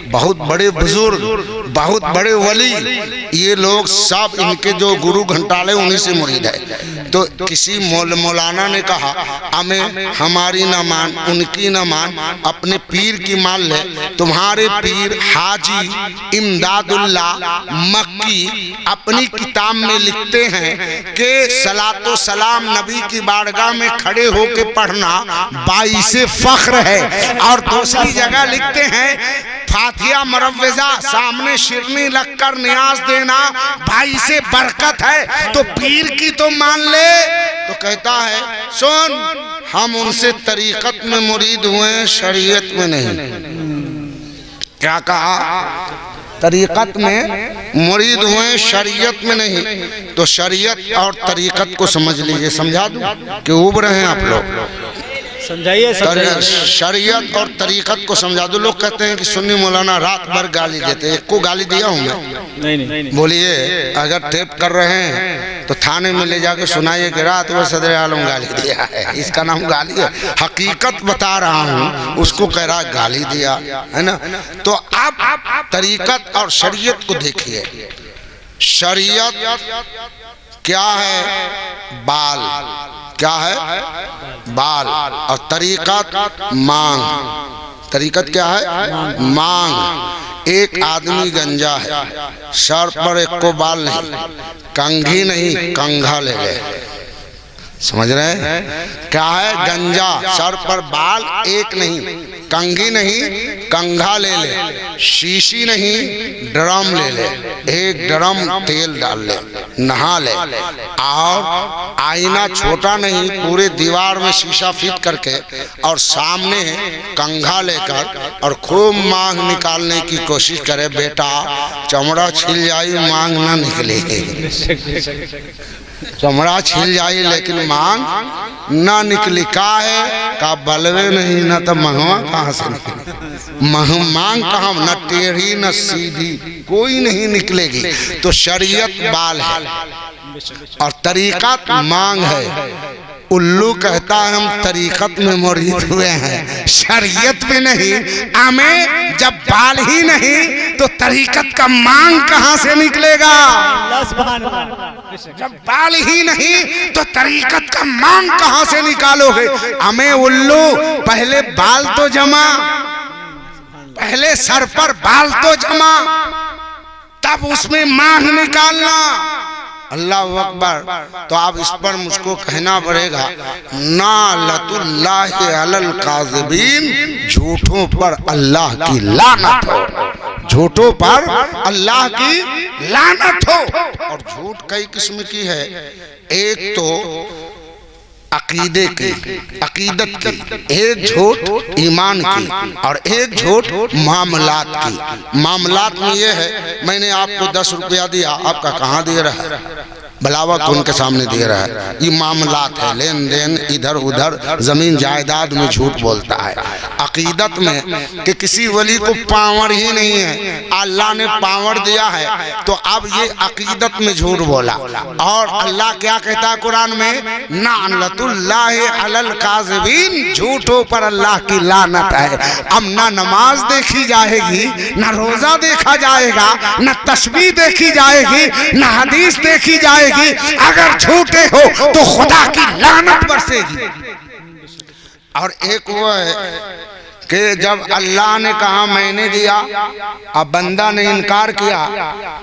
बहुत बड़े बुजुर्ग, बहुत बड़े वली, ये लोग सब इनके जो गुरु घंटाले उन्हीं से मुरीद है। तो किसी मौलाना ने कहा हमें हमारी ना मान, उनकी ना मान, अपने पीर की मान ले। तुम्हारे पीर हाजी इमदादुल्लाह मक्की अपनी किताब में लिखते हैं कि सलातो सलाम नबी की बारगाह में खड़े होकर पढ़ना बाइसे फख्र है। और दूसरी जगह लिखते हैं फातिहा मरवजा सामने शिरनी लगकर नियाज देना भाई से बरकत है। तो पीर की तो मान ले। तो कहता है सुन, हम उनसे तरीकत में मुरीद हुए, शरीयत में नहीं। क्या कहा? तरीकत में मुरीद हुए, शरीयत में नहीं। तो शरीयत और तरीकत को समझ लीजिए, समझा दूं कि उब रहे हैं आप लोग? समझाइए। शरीयत और तरीकत को समझा दो। लोग कहते हैं कि सुन्नी मौलाना रात भर गाली देते हैं। एक को गाली दिया हूँ मैं? नहीं। बोलिए, अगर टेप कर रहे हैं तो थाने में ले जाके सुनाइए कि रात भर सदर आलम गाली दिया है। इसका नाम गाली है? हकीकत बता रहा हूँ, उसको कह रहा गाली दिया है ना। तो आप तरीकत और शरीयत को देखिए। शरीयत क्या है? बाल। क्या है? बाल। और तरीकत मांग। तरीकत क्या है? मांग। एक आदमी गंजा है, सर पर एक को बाल नहीं, कंघी नहीं, कंघा ले गए, समझ रहे हैं? क्या है? गंजा, सर पर बाल एक नहीं, कंघी नहीं, कंघा ले ले, शीशी नहीं, ड्रम ले ले, एक ड्रम तेल डाल ले, नहा ले, और आईना छोटा नहीं, पूरे दीवार में शीशा फिट करके और सामने कंघा लेकर और खूब मांग निकालने की कोशिश करे। बेटा चमड़ा छिल जाई, मांग ना निकले, चमड़ा छिल जाई लेकिन मांग ना निकली। का है? का बलवे नहीं, ना तो महवा कहाँ से निकले, मांग कहाँ, न टेढ़ी न सीधी, कोई नहीं निकलेगी। तो शरीयत बाल है और तरीकत मांग है। उल्लू कहता है हम तरीकत में मुरीद हुए हैं, शरीयत में नहीं। हमें जब बाल ही नहीं तो तरीकत का मांग कहाँ से निकलेगा? जब बाल ही नहीं तो तरीकत का मांग कहाँ से निकालोगे? हमें उल्लू पहले बाल तो जमा, पहले सर पर बाल तो जमा, तब उसमें मांग निकालना। अल्लाह अकबर। तो आप इस पर मुझको कहना पड़ेगा, ना लतुल्लाहि अलल काज़िबीन, झूठों पर अल्लाह की लानत हो, झूठों पर अल्लाह की लानत हो। और झूठ कई किस्म की है, एक तो अकीदे की, अकीदत की, एक झूठ ईमान की, और एक झूठ मामलात की। मामलात में ये है, मैंने आपको 10 रुपया दिया, आपका कहाँ दे रहा है? भलावा कौन के सामने दे रहा है? ये मामलात है, लेन देन, इधर उधर जमीन जायदाद में झूठ बोलता है। अकीदत में कि किसी वली को पावर ही नहीं है, अल्लाह ने पावर दिया है, तो अब ये अकीदत में झूठ बोला। और अल्लाह क्या कहता है कुरान में? ना लतुल्लाहि अलल काज़िबीन, झूठों पर अल्लाह की लानत है। अब ना नमाज देखी जाएगी, ना रोजा देखा जाएगा, ना तस्बीह देखी जाएगी, ना हदीस देखी जाएगी। अगर झूठे हो तो खुदा की लानत बरसेगी। और एक वो है कि जब अल्लाह ने कहा मैंने दिया, अब बंदा ने इनकार किया,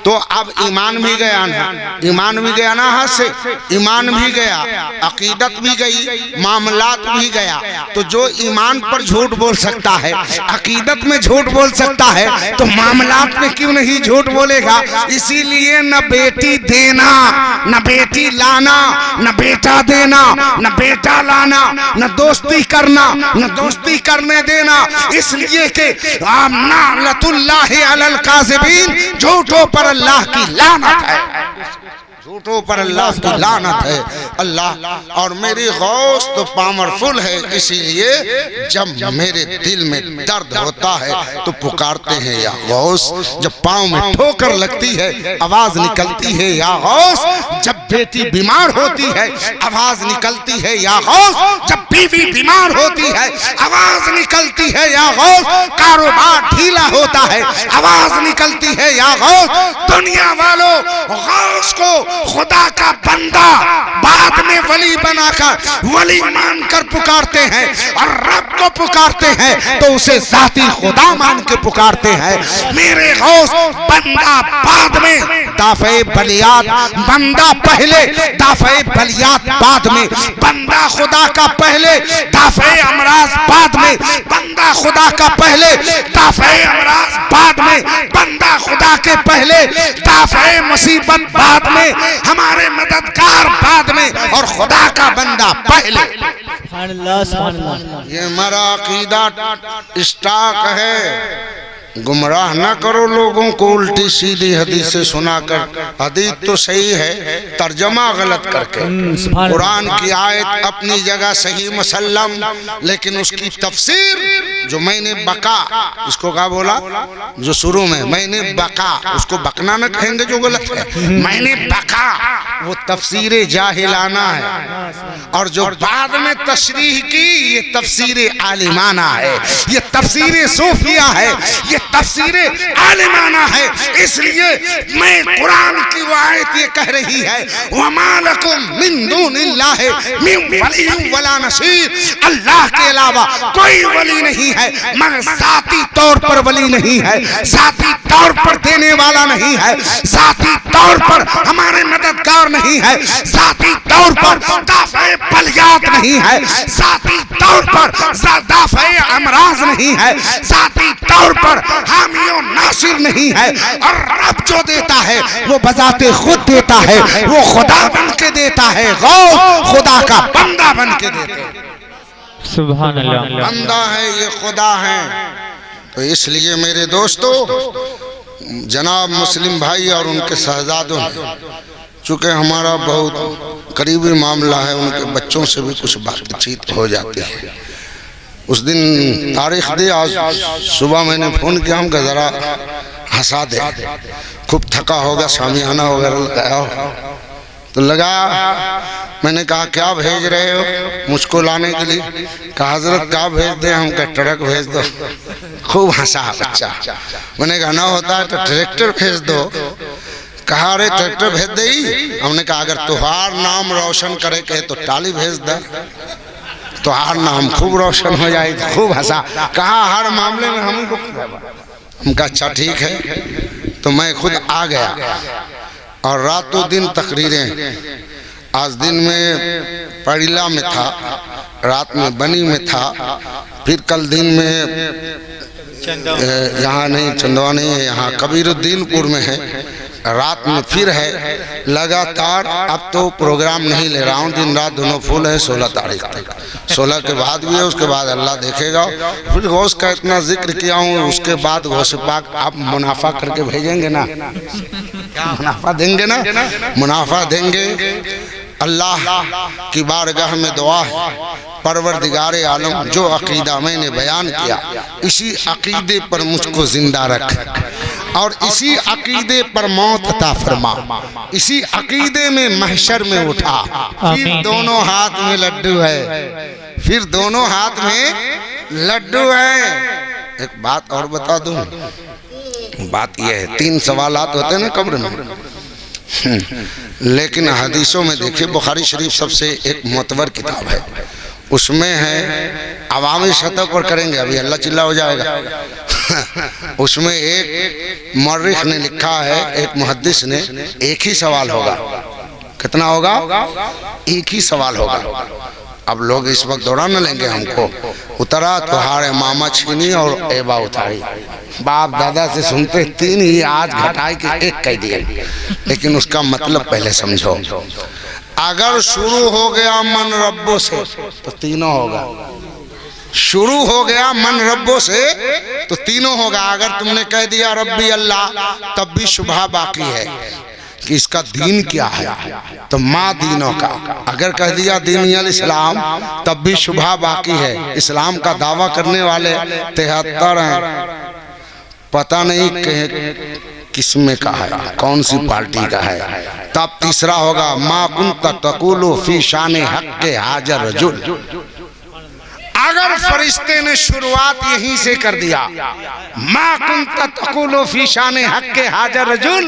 तो अब ईमान भी गया ना, ईमान भी गया ना, हाथ से ईमान भी गया, अकीदत भी गई, मामलात भी गया। तो जो ईमान पर झूठ बोल सकता है, अकीदत में झूठ बोल सकता है, तो मामलात में क्यों नहीं झूठ बोलेगा? इसीलिए न बेटी देना, न बेटी लाना, न बेटा देना, न बेटा लाना, न दोस्ती करना, न दोस्ती करने देना, इसलिए कि ना लतुल्लाहि अलल काज़िबीन, झूठों पर अल्लाह की लानत है, झूठों पर अल्लाह की लानत है। अल्लाह और मेरी गौस तो पावरफुल है, इसीलिए जब मेरे दिल में दर्द होता है तो पुकारते हैं या गौस। जब पाँव में ठोकर लगती है आवाज निकलती है या गौस। जब बेटी बीमार होती है आवाज निकलती है या गौस। जब बीवी बीमार होती है आवाज निकलती है या गौस। कारोबार ढीला होता है आवाज निकलती है या गौस। दुनिया वालों गौस को खुदा का बंदा बाद में वली बनाकर वली मानकर पुकारते हैं, और रब को पुकारते हैं तो उसे जाती खुदा मान के पुकारते हैं। मेरे गौस बंदा बाद में दाफे बलियात, बंदा पहले दाफे बलियात बाद में, बंदा खुदा का पहले दाफे अमराज बाद में, बंदा खुदा का पहले दाफे अमराज बाद में, बंदा खुदा के पहले दाफे मुसीबत बाद में, हमारे मददगार बाद में, और खुदा का बंदा पहले। ये हमारा अकीदा स्टॉक है। गुमराह ना करो लोगों को उल्टी सीधी हदीस से सुनाकर। हदीस तो सही है, तर्जमा गलत करके। कुरान की आयत अपनी जगह सही मुसल्लम, लेकिन उसकी तफसीर जो मैंने बका, इसको क्या बोला जो शुरू में मैंने बका, उसको बकना न कहेंगे जो गलत है। मैंने बका वो तफसीर जाहिलाना है, और जो बाद में तशरीह की ये तफसीर आलिमाना है, ये तफसीर सूफिया है, ये तफसीर आलिमाना है। इसलिए मैं कुरान की वो आयत ये कह रही है, वमा लकुम मिन दूनिल्लाहि मिन वलिय्यिन वला नसीर, अल्लाह के अलावा कोई वली नहीं है, मगर साथी तौर पर वली नहीं है, साथी तौर पर देने वाला नहीं है, साथी तौर पर हमारे मदद दौर नहीं है, ज़ाती तौर पर दाफ़े बलियात नहीं है, ज़ाती तौर पर दाफ़े अमराज नहीं है, ज़ाती तौर पर हामियों नासिर नहीं है। और रब जो देता है वो बजाते खुद देता है, वो खुदा बन के देता है, गौस खुदा का बंदा बन के देता है। सुभान अल्लाह। बंदा है ये खुदा है। तो इसलिए मेरे दोस्तों, जनाब मुस्लिम भाई और उनके शहजादों, चूँकि हमारा बहुत करीबी मामला है, उनके बच्चों से भी कुछ बातचीत हो जाती है। उस दिन तारीख दे, आज सुबह मैंने फ़ोन किया, हम का ज़रा हंसा दे, खूब थका होगा, शामियाना वगैरह लगाया हो। तो लगा, मैंने कहा क्या भेज रहे हो मुझको लाने के लिए? कहा हजरत क्या भेज दें? हम कहा ट्रक भेज दो। खूब हंसा बच्चा। मैंने कहा ना होता है तो ट्रैक्टर भेज दो। कहा अरे ट्रैक्टर भेज दे। हमने कहा अगर तुहार नाम रोशन करे कहे तो टाली भेज दे, तुहार नाम खूब रोशन हो जाए। खूब हंसा। कहा हर मामले में हम कहा अच्छा ठीक है। तो मैं खुद आ गया और रातों दिन तकरीरें, आज दिन में पड़िला में था, रात में बनी में था, फिर कल दिन में यहाँ नहीं, चंदवा नहीं है, यहाँ कबीरुद्दीनपुर में है, रात में फिर है। लगातार अब तो प्रोग्राम नहीं ले रहा हूँ, दिन रात दोनों फुल है 16 तारीख तक। 16 के बाद भी है, उसके बाद अल्लाह देखेगा। फिर गौस का इतना जिक्र किया हूँ, उसके बाद गौस पाक आप मुनाफा करके भेजेंगे ना, मुनाफा देंगे ना, मुनाफा देंगे। अल्लाह की बारगाह में दुआ है, परवरदिगारे आलम जो अकीदा मैंने बयान किया, इसी अकीदे पर मुझको जिंदा रख और इसी अकीदे पर मौत अता फरमा, इसी अकीदे में महशर में उठा। फिर दोनों हाथ में लड्डू है, फिर दोनों हाथ में लड्डू है। एक बात और बता दूं, बात यह है, 3 सवालात होते हैं ना कब्र में, लेकिन हदीसों में देखिए, बुखारी शरीफ सबसे एक मोतबर किताब है, उसमें है अवामी सतह पर करेंगे, अभी अल्लाह चिल्ला हो जाएगा। उसमें एक मौर्रिख ने लिखा है, एक मुहद्दिस ने, एक ही सवाल होगा। कितना होगा? एक ही सवाल होगा। अब लोग इस वक्त दौड़ा न लेंगे हमको, उतरा तुहारे मामा छीनी और एबा उतारी। बाप दादा से सुनते 3 ही, आज घटाई के 1 कह दिए। लेकिन उसका मतलब पहले समझो। अगर शुरू हो गया मन रब्बों से तो तीनों होगा, शुरू हो गया मन रब्बों से तो तीनों होगा। अगर तुमने कह दिया रब्बी अल्लाह, तब भी शुबहा बाकी है कि इसका दीन क्या है, तो माँ दीनों का। अगर कह दिया दीन अल इस्लाम, तब भी शुबहा बाकी है। इस्लाम का दावा करने वाले 73 हैं, पता नहीं किस में का है, कौन सी पार्टी का है। तब तीसरा होगा मा कुंत तकुलु फी शाने हक़्क़े हाजर रजुल। अगर फरिश्ते ने शुरुआत यहीं से कर दिया, मा कुंत तकुलु फी शाने हक़्क़े हाजर रजुल,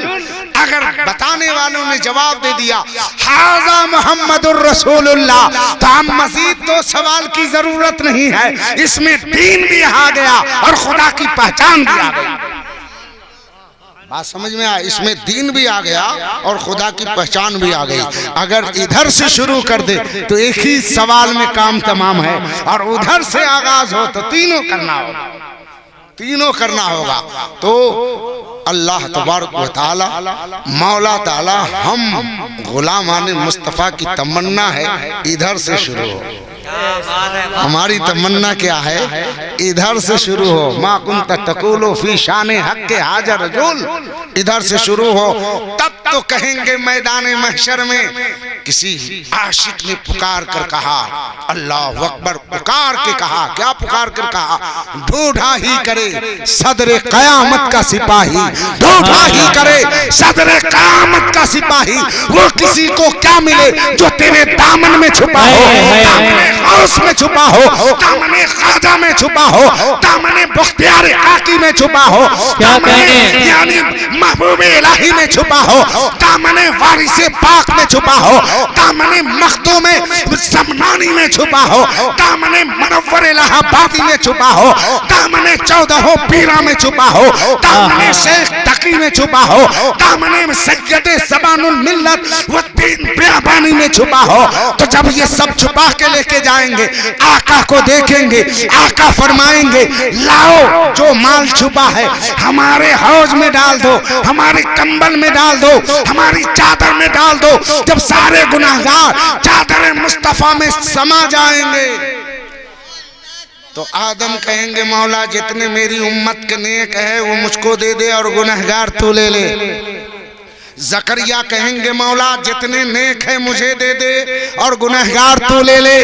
अगर बताने वालों ने जवाब दे दिया हाज़ा मुहम्मदुर रसूलुल्लाह, तो हम मजीद तो सवाल की जरूरत नहीं है। इसमें दीन भी आ गया और खुदा की पहचान भी आ गई। बात समझ में आया? इसमें दीन भी आ गया और खुदा की पहचान भी आ गई। अगर इधर से शुरू कर दे तो एक ही सवाल में काम तमाम है, और उधर से आगाज हो तो तीनों करना होगा, तीनों करना होगा। तो अल्लाह तबारक व तआला, मौला ताला, हम गुलामान मुस्तफ़ा की तमन्ना है इधर से शुरू हो। हमारी तमन्ना क्या है? इधर से शुरू हो। मा कुंत तकुलु फी शाने हक़्क़े हाजर रजुल, इधर से शुरू हो। तब तो कहेंगे मैदान महशर में, किसी आशिक ने पुकार कर कहा अल्लाह अकबर, पुकार के कहा, क्या पुकार कर कहा? ढूंढा ही करे सदरे क़यामत का सिपाही, ढूंढा ही करे सदरे क़यामत का सिपाही। वो किसी को क्या मिले जो तेरे दामन में छुपा हो। गौस में छुपा हो, दामने ख्वाजा में छुपा हो, दामने मुख्तियार आकी में छुपा हो, दामने यानी महबूब इलाही में छुपा हो, दामने वारिसे पाक में छुपा हो, दामने मखदूम ज़मानी में छुपा हो, दामने मुनव्वर इलाहाबादी में छुपा हो, दामने 14 पीरा में छुपा हो, दामने शेख तकी में छुपा हो, दामने सैयदे ज़बानुल मिल्लत व दीन बियाबानी में छुपा हो। तो जब ये सब छुपा के लेके जाएंगे, आका को देखेंगे, आका फरमाएंगे लाओ जो माल छुपा है हमारे हौज में डाल दो, हमारे कंबल में डाल दो, हमारी चादर में डाल दो। जब सारे गुनाहगार चादर मुस्तफा में समा जाएंगे तो आदम कहेंगे मौला जितने मेरी उम्मत के नेक है वो मुझको दे दे और गुनहगार तू ले ले। जकरिया कहेंगे मौला जितने नेक है मुझे दे दे और गुनहगार तू ले ले।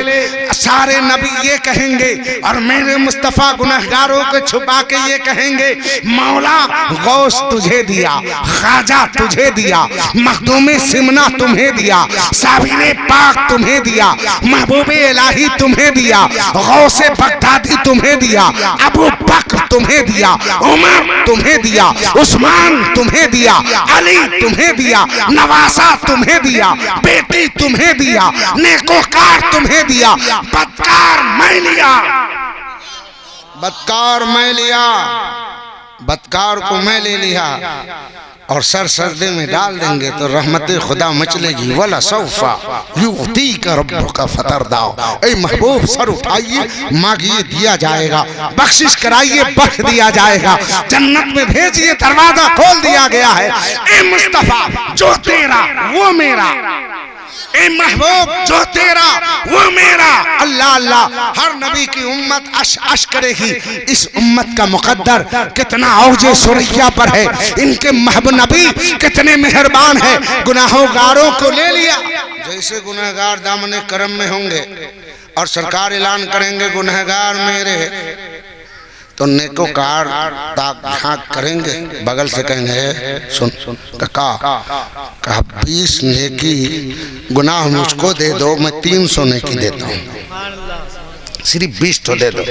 सारे नबी ये कहेंगे और मेरे मुस्तफ़ा गुनहगारों को छुपा के ये कहेंगे मौला गौस तुझे दिया, ख्वाजा तुझे दिया, मखदूम सिमना तुम्हें दिया, साबिर पाक तुम्हें दिया, महबूब इलाही तुम्हें दिया, गौस बगदादी तुम्हें दिया, अबू बकर तुम्हें दिया, उमर तुम्हें दिया, उस्मान तुम्हें दिया, अली तुम्हें दिया, नवासा तुम्हें दिया, बेटी तुम्हें दिया, नेकोकार तुम्हें दिया, बदकार मैं लिया, बदकार मैं लिया, बदकार को मैं ले लिया और सर सर्दे में डाल देंगे तो रहमत खुदा मचलेगी। वला सौफा युती का रब्बु का फतर दाओ, ऐ महबूब सर उठाइए मांगिए दिया जाएगा, बख्शिश कराइए बख्श दिया जाएगा, जन्नत में भेजिए दरवाजा खोल दिया गया है। ऐ मुस्तफा जो तेरा वो मेरा, ए महबूब जो तेरा वो मेरा। अल्लाह अल्लाह हर नबी की उम्मत अश अश करेगी। इस उम्मत का मुकद्दर कितना औजे सुरैया पर है, इनके महबूब नबी कितने मेहरबान है, गुनाहगारों को ले लिया। जैसे गुनहगार दामने करम में होंगे और सरकार ऐलान करेंगे गुनहगार मेरे, तो नेकोकार ताक झांक करेंगे, बगल से कहेंगे सुन कहा 20 नेकी गुनाह मुझको दे दो, मैं 300 नेकी देता हूँ, सिर्फ 20 तो दे दो।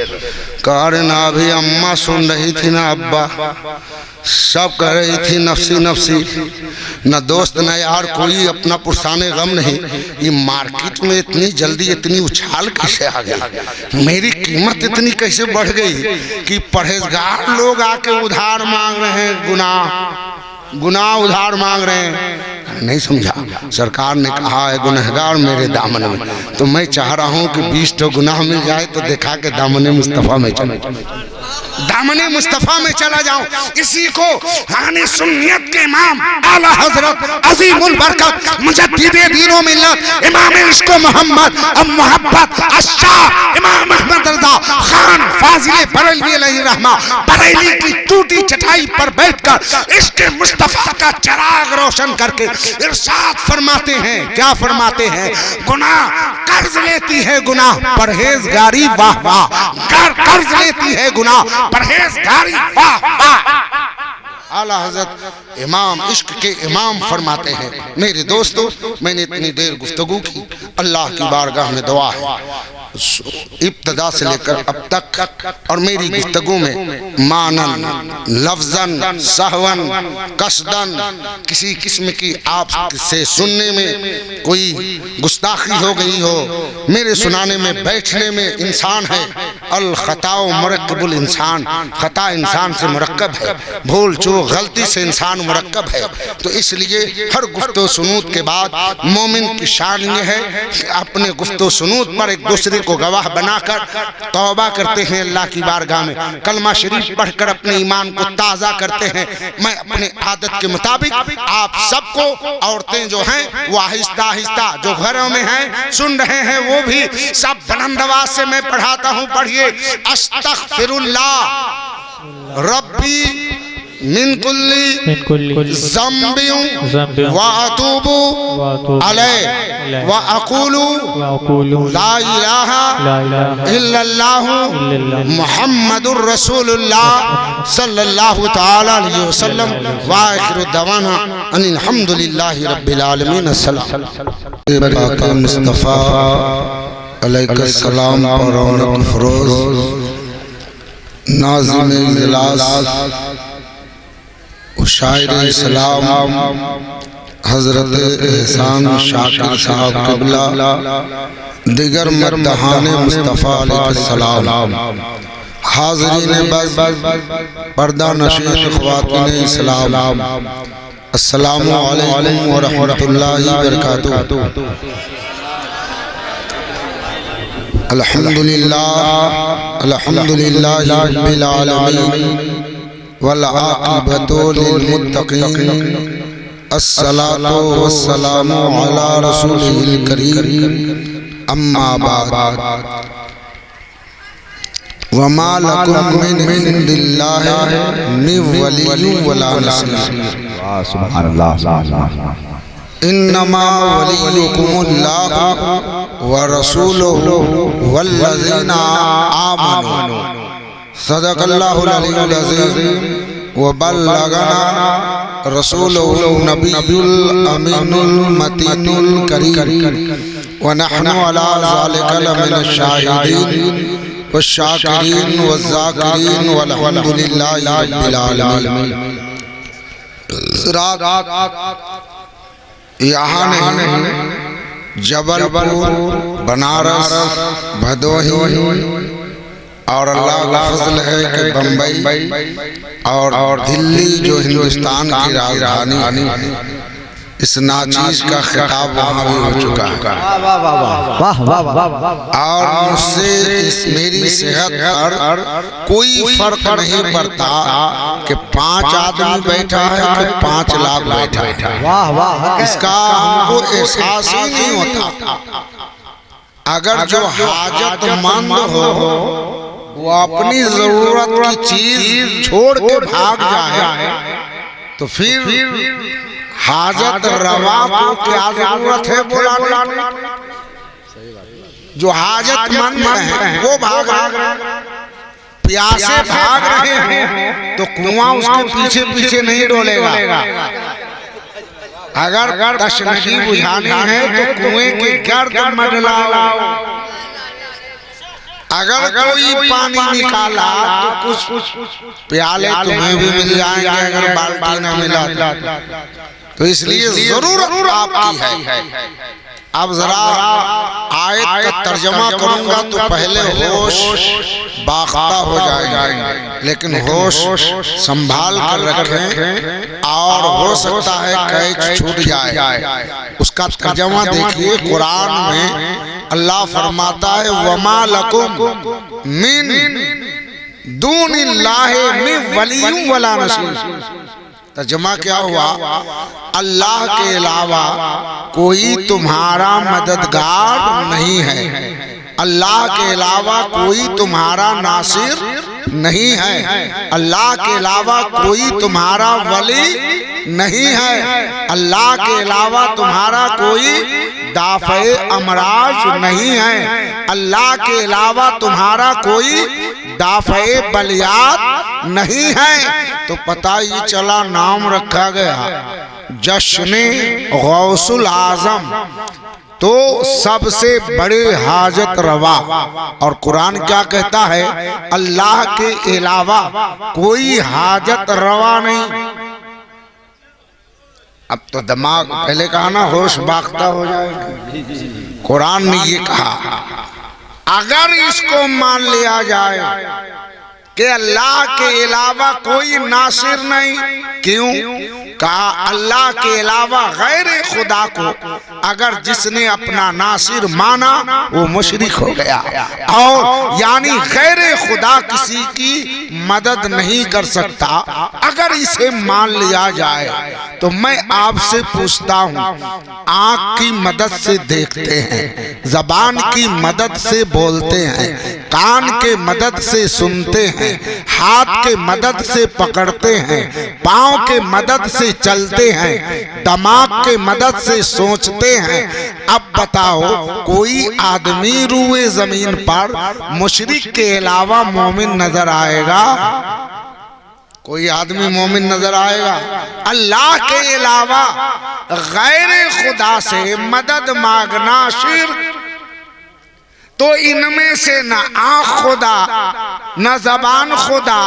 कह रहे ना अभी अम्मा सुन रही थी ना अब्बा, सब कह रही थी नफसी नफसी, न दोस्त न यार कोई अपना पुरसाने गम नहीं। ये मार्केट में इतनी जल्दी इतनी उछाल कैसे आ गई, मेरी कीमत इतनी कैसे बढ़ गई कि परहेजगार लोग आके उधार मांग रहे हैं, गुनाह उधार मांग रहे हैं। नहीं समझा, सरकार ने कहा है गुनहगार मेरे दामन में, तो मैं चाह रहा हूँ कि 20 तो गुनाह मिल जाए तो दिखा के दामने मुस्तफ़ा में चले, दामने मुस्तफ़ा में चला जाऊं। इसी को हाने सुन्नियत के इमाम आला हजरत अजीमुल बरकत मुजद्दिदे दीनो मिल्लत इमाम इश्क मोहम्मद और मोहब्बत अशाह इमाम अहमद रज़ा खान फाजिल बरेलवी अलैहि रहमा बरेली की टूटी चटाई पर बैठकर इश्क मुस्तफ़ा का चिराग रोशन करके इरशाद फरमाते हैं, क्या फरमाते हैं, गुनाह कर्ज लेती है, गुनाह परहेजगारी वाह वाह, कर्ज लेती है गुनाह परहेजगारी वाह वाह। आला हजरत इमाम इश्क के इमाम फरमाते हैं, मेरे दोस्तों मैंने इतनी देर गुफ्तगू की, अल्लाह की बारगाह में दुआ है इब्तदा से लेकर अब तक और मेरी गुफ्तगू में मानन लफ्जन सहवन कसदन किसी किस्म की आप से सुनने में कोई गुस्ताखी हो गई हो, मेरे सुनाने में बैठने में इंसान है अल खताओ मुरक्कबुल इंसान, खता इंसान से मुरक्कब है, भूल चूक गलती से इंसान मुरक्कब है। तो इसलिए हर गुफ्तो सुनूद के बाद मोमिन की शान ये है कि अपने गुफ्तो सुनूद पर एक दूसरे को गवाह बनाकर तौबा करते हैं, अल्लाह की बारगाह में कलमा शरीफ पढ़कर अपने ईमान को ताज़ा करते हैं। मैं अपने आदत के मुताबिक आप सबको, औरतें जो हैं वो आहिस्ता आहिस्ता जो घरों में हैं सुन रहे हैं, वो भी सब बुलंद आवाज से मैं पढ़ाता हूँ, पढ़िए। अस्तगफिरुल्लाह रब्बी मिन कुल्ली ज़म्बिन व अतूबु अलैहि व अक़ूलु ला इलाहा इल्लल्लाहु मुहम्मदुर रसूलुल्लाह सल्लल्लाहु तआला अलैहि वसल्लम व आखिरु दवाना अनिल हम्दुलिल्लाहि रब्बिल आलमीन। अस्सलाम मुस्तफ़ा अलैहिस्सलाम पर रौनक फरोज नाज़िम इजलास शायर इस्लाम हजरत एहसान शाकिर साहब क़िबला दिगर मद्दहाने मुस्तफ़ा अलैहिस्सलाम हाज़रीन बस पर्दा नशीन ख़वातीन इस्लाम अस्सलामु अलैकुम व रहमतुल्लाहि व बरकातुहू। अल्हम्दुलिल्लाहि रब्बिल आलमीन वल आक़िबतु लिल मुत्तक़ीन अस्सलातु वस्सलामु अला रसूलिल करीम अम्मा बाद वमा लकुम मिन इंदिल्लाहि मिन वलिय्यिन वला नसीर। सुभानअल्लाह। इन्नमा वलियुकुमुल्लाहु व रसूलुहु वल्लज़ीना आमनू सदक़ल्लाहुल अलीयुल अज़ीम व बल्लगना रसूलुहुन नबियुल अमीनुल मतीनुल करीम व नहनु अला ज़ालिका लमिनश शाहिदीन वश्शाकिरीन वज़्ज़ाकिरीन वल्हम्दुलिल्लाहि रब्बिल आलमीन। यहाँ नहीं, जबलपुर, बनारस, भदोही और अल्लाह का फजल है कि बम्बई और दिल्ली जो हिंदुस्तान की राजधानी, इस नाचीज का खिताब वहाँ भी हो चुका है। और मुझसे इस मेरी सेहत पर कोई फर्क नहीं पड़ता कि 5 आदमी बैठा है कि 5 लाख बैठा है, इसका हमको एहसास ही नहीं होता। अगर जो हाजतमंद हो वो अपनी जरूरत की चीज छोड़ के भाग जाए तो फिर हाजत रवा को क्या जरूरत है बुलाने? जो हाजतमंद है वो भाग रहे, प्यासे भाग रहे हैं तो कुआं उसके पीछे पीछे नहीं डोलेगा। अगर तशनगी बुझानी है तो कुएं की गर्द मडलाओ। अगर कोई पानी निकाला तो कुछ प्याले तुम्हें भी मिल जाएंगे, अगर बाल्टी न मिला तो इसलिए जरूरत आपकी है। अब जरा आयत का तर्जमा करूंगा तो पहले होश बाख्ता हो जाएंगे, लेकिन होश संभाल कर रखें और हो सकता है कैच छूट जाए। उसका तर्जमा देखिए, कुरान में अल्लाह फरमाता है वमा लकुम मिन दूनिल्लाहि मिन वलिय्यिन वला नसीर। तर्जुमा क्या हुआ? अल्लाह के अलावा कोई तुम्हारा मददगार नहीं है, अल्लाह के अलावा कोई तुम्हारा नासिर नहीं है, अल्लाह के अलावा कोई तुम्हारा वली नहीं है, अल्लाह के अलावा तुम्हारा कोई दाफ़े अमराज नहीं है, अल्लाह के अलावा तुम्हारा कोई दाफ़े बलियात नहीं है। तो पता ही चला नाम रखा गया जश्न गौसुल आजम, तो सबसे बड़े हाजत रवा। और कुरान क्या कहता है? अल्लाह के अलावा कोई हाजत रवा नहीं। अब तो दिमाग, पहले कहा ना होश बाख्ता हो जाएगा। कुरान ने ये कहा, अगर इसको मान लिया जाए कि अल्लाह के अलावा कोई नासिर नहीं, क्यों? कहा अल्लाह के अलावा गैर खुदा को अगर जिसने अपना नासिर माना वो मुशरिक हो गया, और यानी गैर खुदा किसी की मदद नहीं कर सकता। अगर इसे मान लिया जाए तो मैं आपसे पूछता हूँ, आँख की मदद से देखते हैं, जबान की मदद से बोलते हैं, कान के मदद से सुनते हैं, हाथ के मदद से पकड़ते हैं, पाँव के मदद से चलते हैं, दिमाग के मदद से सोचते हैं। अब बताओ कोई आदमी रूए जमीन पर मुशरिक के अलावा मोमिन नजर आएगा? कोई आदमी मोमिन नजर आएगा? अल्लाह के अलावा गैर खुदा से मदद मांगना शिर्क, तो इनमें से न आँख खुदा, न जबान खुदा,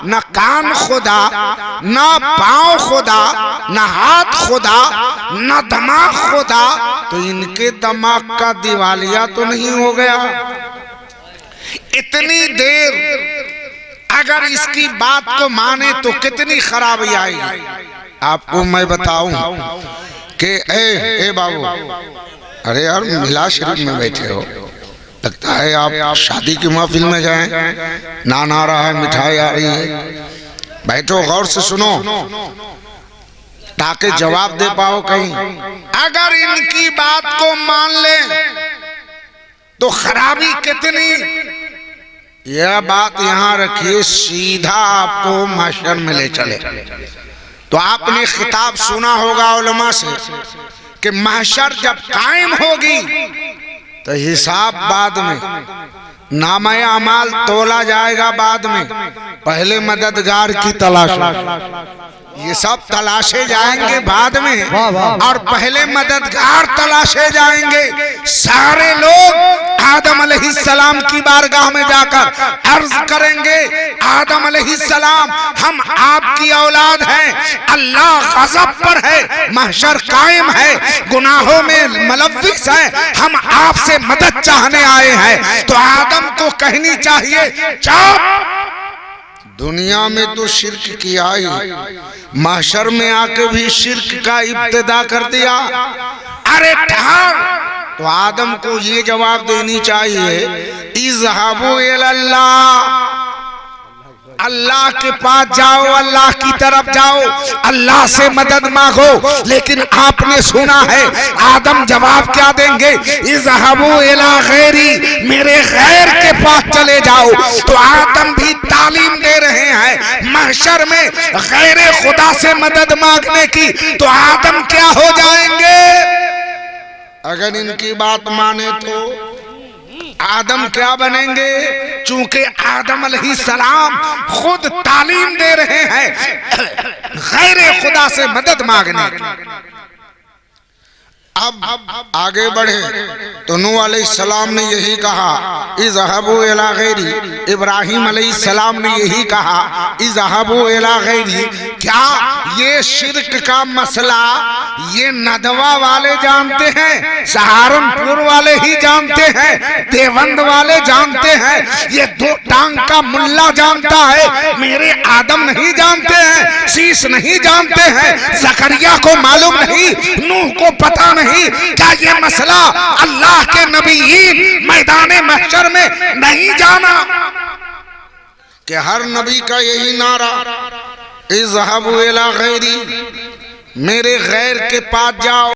न कान खुदा, न पाँव खुदा, न हाथ खुदा, न दिमाग खुदा, तो इनके दिमाग का दिवालिया तो नहीं हो गया? इतनी देर अगर इसकी बात को माने तो कितनी खराबी आएगी। आपको मैं बताऊं कि ए बाबू, अरे यार मिला शरीफ में बैठे हो, लगता है आप शादी की महफिल में गए, नान आ रहा है, मिठाई आ रही है, बैठो गौर से सुनो ताकि जवाब दे पाओ कहीं। अगर इनकी बात को मान ले तो खराबी कितनी, यह बात यहां रखिए, सीधा आपको महशर में ले चले। तो आपने खिताब सुना होगा उलमा से कि महशर जब कायम होगी तो हिसाब बाद में, नामे अमाल तोला जाएगा बाद में, पहले मददगार की तलाश, ये सब तलाशे जाएंगे बाद में, और पहले मददगार तलाशे जाएंगे। सारे लोग आदम अलैहिस्सलाम की बारगाह में जाकर अर्ज करेंगे, आदम अलैहिस्सलाम हम आपकी औलाद हैं, अल्लाह गज़ब पर है, महशर कायम है, गुनाहों में मुलव्विस है, हम आपसे मदद चाहने आए हैं। तो आदम को कहनी चाहिए, चुप, दुनिया में तो शिर्क किया ही, महशर में आके भी शिर्क का इब्तिदा कर दिया, अरे ठहर। तो आदम को ये जवाब देनी चाहिए, इज़हाबू इलल्लाह, अल्लाह के पास जाओ, अल्लाह की तरफ जाओ, अल्लाह से मदद मांगो। लेकिन आपने सुना है आदम जवाब क्या देंगे, इज़हाबू इला गैरी, मेरे गैर के पास चले जाओ। तो आदम भी तालीम दे रहे हैं महशर में गैर खुदा से मदद मांगने की। तो आदम क्या हो जाएंगे अगर इनकी बात माने तो? आदम क्या बनेंगे? चूंकि आदम अलैहिस्सलाम खुद तालीम दे रहे हैं गैर खुदा से मदद मांगने की। अब आगे बढ़े तो नूह अलैहिस्सलाम ने यही कहा, इज़हाबू इला गैरी, इब्राहिम अलैहिस्सलाम ने यही कहा, इज़हाबू इला गैरी। क्या ये शिर्क का मसला ये नदवा वाले जानते हैं, सहारनपुर वाले ही जानते हैं, देवबंद वाले जानते हैं, ये दो टांग का मुल्ला जानता है, मेरे आदम नहीं जानते हैं, शीश नहीं जानते हैं, ज़करिया को मालूम नहीं, नूह को पता नहीं। क्या ये मसला अल्लाह के नबीयीन मैदाने महशर में नहीं जाना कि हर नबी का यही नारा, इज़हाबू इला गैरी, मेरे गैर के पास जाओ।